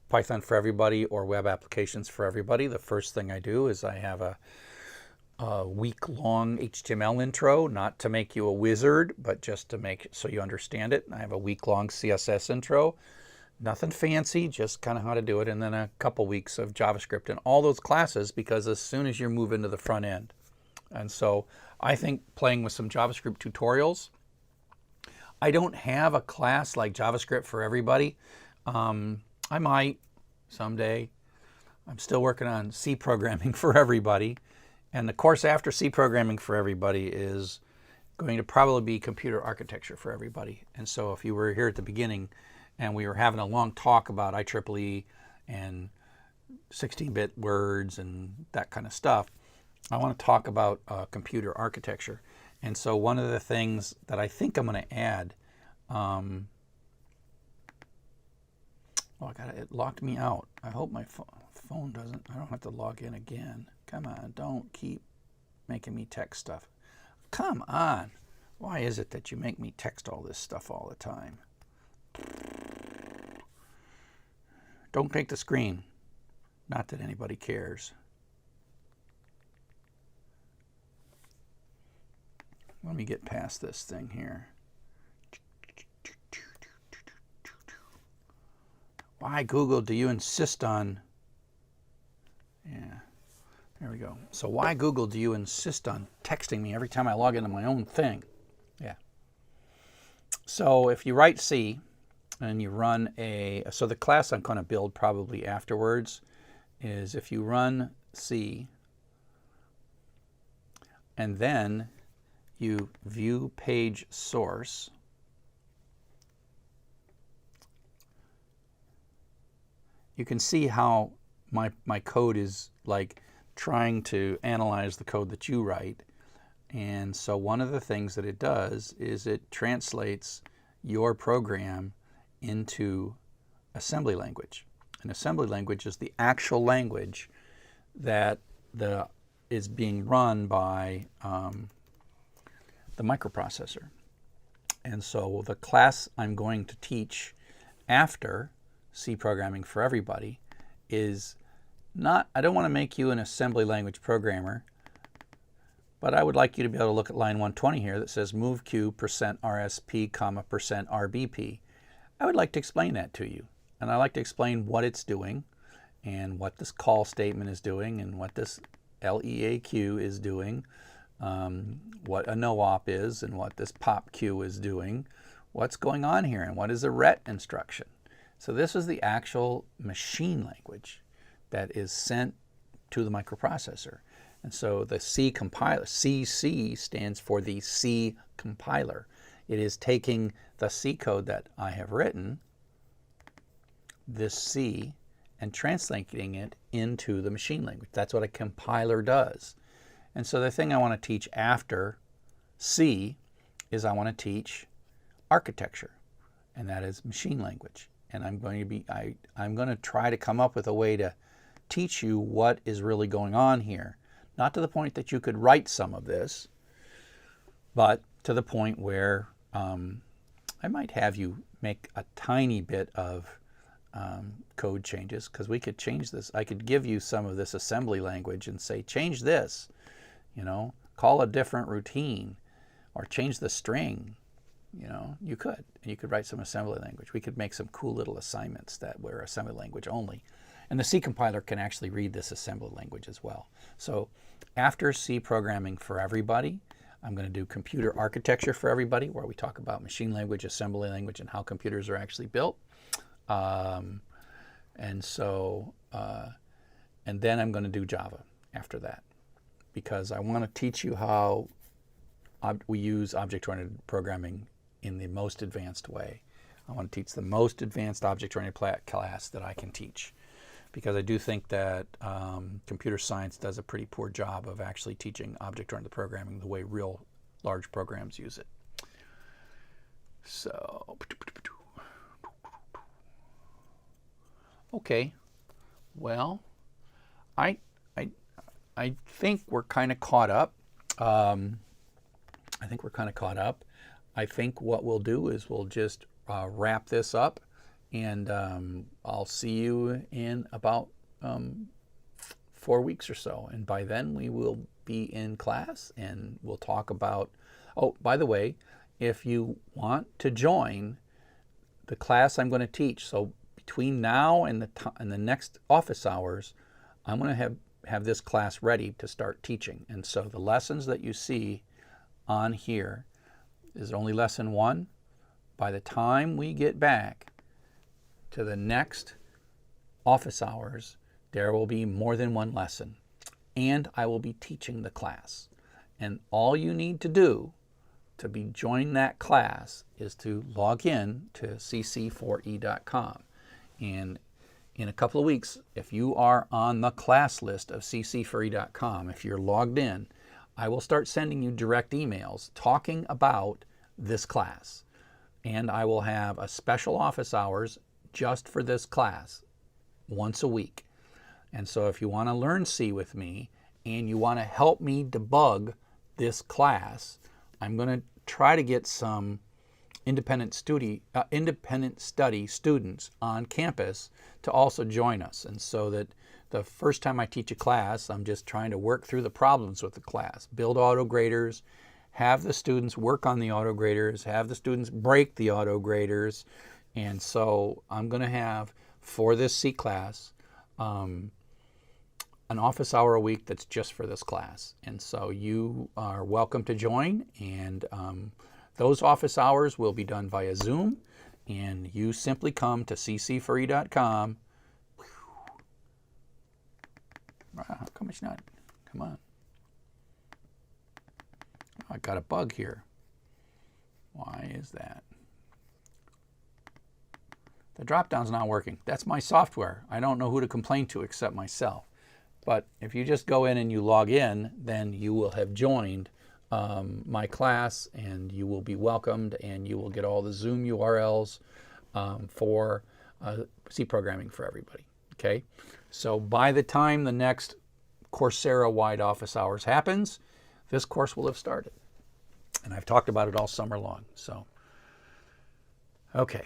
Python for Everybody or Web Applications for Everybody, the first thing I do is I have a week-long HTML intro, not to make you a wizard, but just to make so you understand it. I have a week-long CSS intro. Nothing fancy, just kind of how to do it, and then a couple weeks of JavaScript in all those classes, because as soon as you move into the front end. And so I think playing with some JavaScript tutorials, I don't have a class like JavaScript for everybody. I might someday. I'm still working on C programming for everybody. And the course after C programming for everybody is going to probably be computer architecture for everybody. And so if you were here at the beginning and we were having a long talk about IEEE and 16-bit words and that kind of stuff, I want to talk about computer architecture. And so one of the things that I think I'm going to add, it locked me out. I hope my phone doesn't, I don't have to log in again. Come on, don't keep making me text stuff. Come on. Why is it that you make me text all this stuff all the time? Don't take the screen. Not that anybody cares. Let me get past this thing here. Why, Google, do you insist on... Yeah, there we go. So why, Google, do you insist on texting me every time I log into my own thing? Yeah. So if you write C and you run so the class I'm going to build probably afterwards is if you run C and then you view page source, you can see how my code is like trying to analyze the code that you write. And so one of the things that it does is it translates your program into assembly language. And assembly language is the actual language that is being run by the microprocessor. And so the class I'm going to teach after C programming for everybody is not, I don't want to make you an assembly language programmer, but I would like you to be able to look at line 120 here that says move Q %RSP, %RBP. I would like to explain that to you. And I like to explain what it's doing and what this call statement is doing and what this LEAQ is doing, what a no-op is and what this POP-Q is doing, what's going on here and what is a RET instruction. So this is the actual machine language that is sent to the microprocessor. And so the C compiler, CC stands for the C compiler. It is taking the C code that I have written, this C, and translating it into the machine language. That's what a compiler does. And so the thing I want to teach after C is I want to teach architecture, and that is machine language. And I'm going to try to come up with a way to teach you what is really going on here. Not to the point that you could write some of this, but to the point where I might have you make a tiny bit of code changes, because we could change this. I could give you some of this assembly language and say, change this, call a different routine, or change the string. You could. And you could write some assembly language. We could make some cool little assignments that were assembly language only. And the C compiler can actually read this assembly language as well. So after C programming for everybody, I'm going to do computer architecture for everybody, where we talk about machine language, assembly language, and how computers are actually built. And then I'm going to do Java after that, because I want to teach you how we use object-oriented programming in the most advanced way. I want to teach the most advanced object-oriented class that I can teach, because I do think that computer science does a pretty poor job of actually teaching object-oriented programming the way real large programs use it. So, okay, well, I think we're kind of caught up. I think what we'll do is we'll just wrap this up, and I'll see you in about 4 weeks or so. And by then we will be in class, and we'll talk about, oh, by the way, if you want to join the class I'm going to teach, so between now and the next office hours, I'm going to have this class ready to start teaching. And so the lessons that you see on here is only lesson 1. By the time we get back to the next office hours, there will be more than 1 lesson, and I will be teaching the class. And all you need to do to join that class is to log in to cc4e.com. And in a couple of weeks, if you are on the class list of cc4e.com, if you're logged in, I will start sending you direct emails talking about this class. And I will have a special office hours just for this class once a week. And so if you want to learn C with me and you want to help me debug this class, I'm going to try to get some independent study students on campus to also join us. And so that the first time I teach a class, I'm just trying to work through the problems with the class, build auto graders, have the students work on the auto graders, have the students break the auto graders. And so I'm going to have, for this C class, an office hour a week that's just for this class. And so you are welcome to join, and those office hours will be done via Zoom, and you simply come to cc4e.com. How come it's not? Come on. I got a bug here. Why is that? The drop-down's not working. That's my software. I don't know who to complain to except myself. But if you just go in and you log in, then you will have joined my class, and you will be welcomed, and you will get all the Zoom URLs for C programming for everybody. Okay? So by the time the next Coursera-wide office hours happens, this course will have started. And I've talked about it all summer long. So, okay.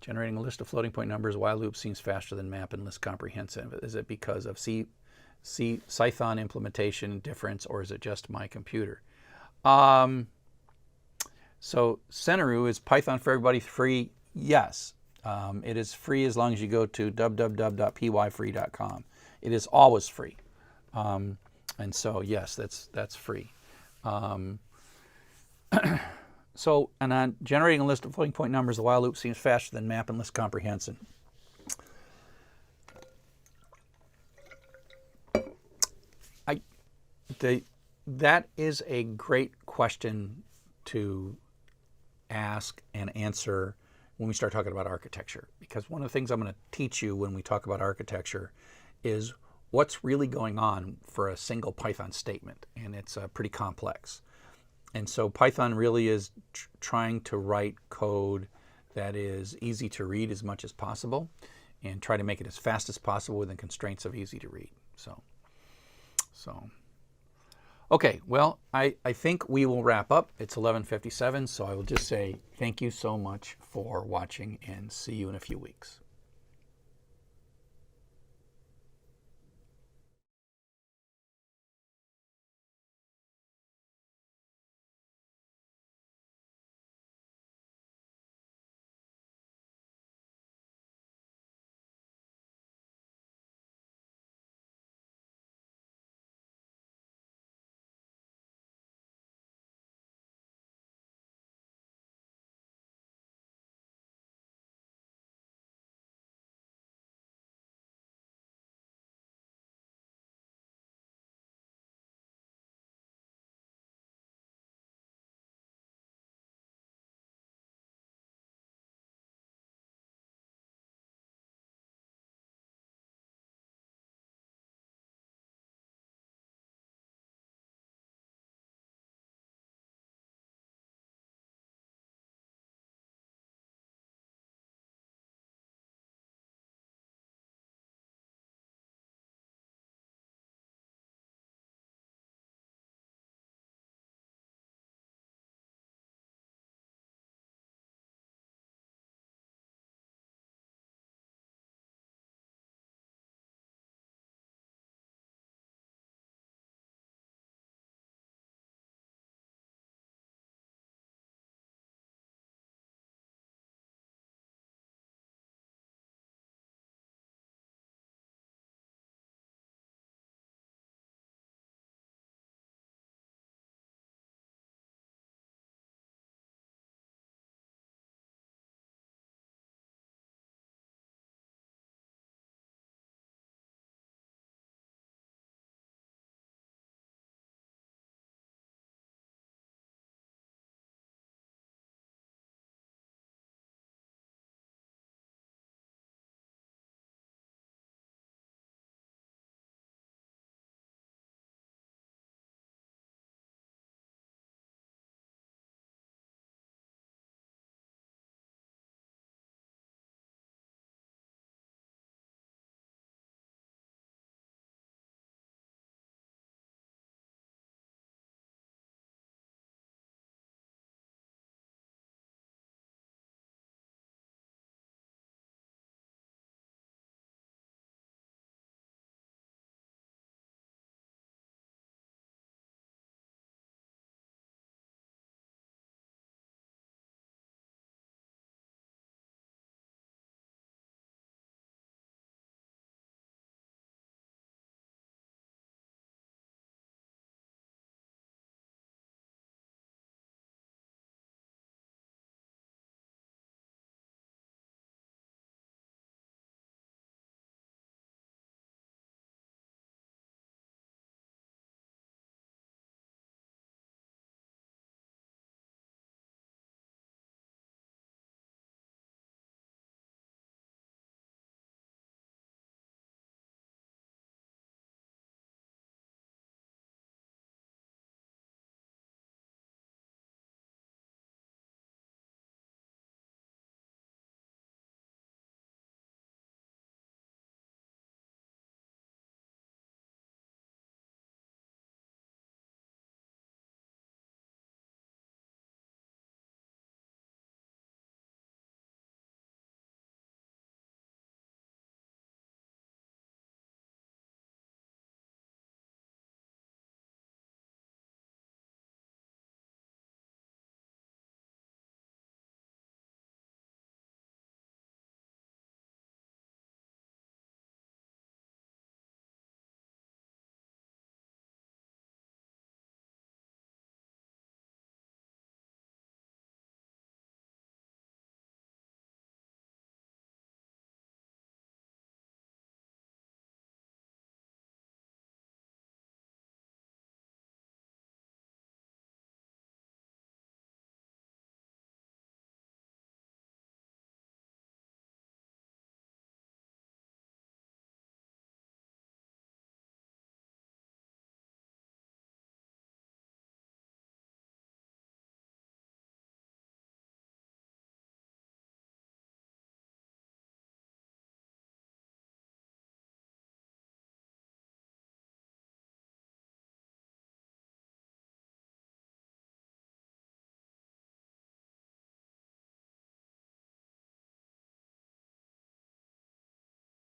Generating a list of floating point numbers, while loop seems faster than map and list comprehensive. Is it because of Python implementation difference, or is it just my computer? So Cenaru, is Python for everybody free? Yes. It is free as long as you go to www.pyfree.com. It is always free. And so, yes, that's free. So, and on generating a list of floating point numbers, the while loop seems faster than map and list comprehension. That is a great question to ask and answer when we start talking about architecture. Because one of the things I'm going to teach you when we talk about architecture is what's really going on for a single Python statement. And it's pretty complex. And so Python really is trying to write code that is easy to read as much as possible, and try to make it as fast as possible within constraints of easy to read. So okay, well, I think we will wrap up. It's 11:57, so I will just say thank you so much for watching, and see you in a few weeks.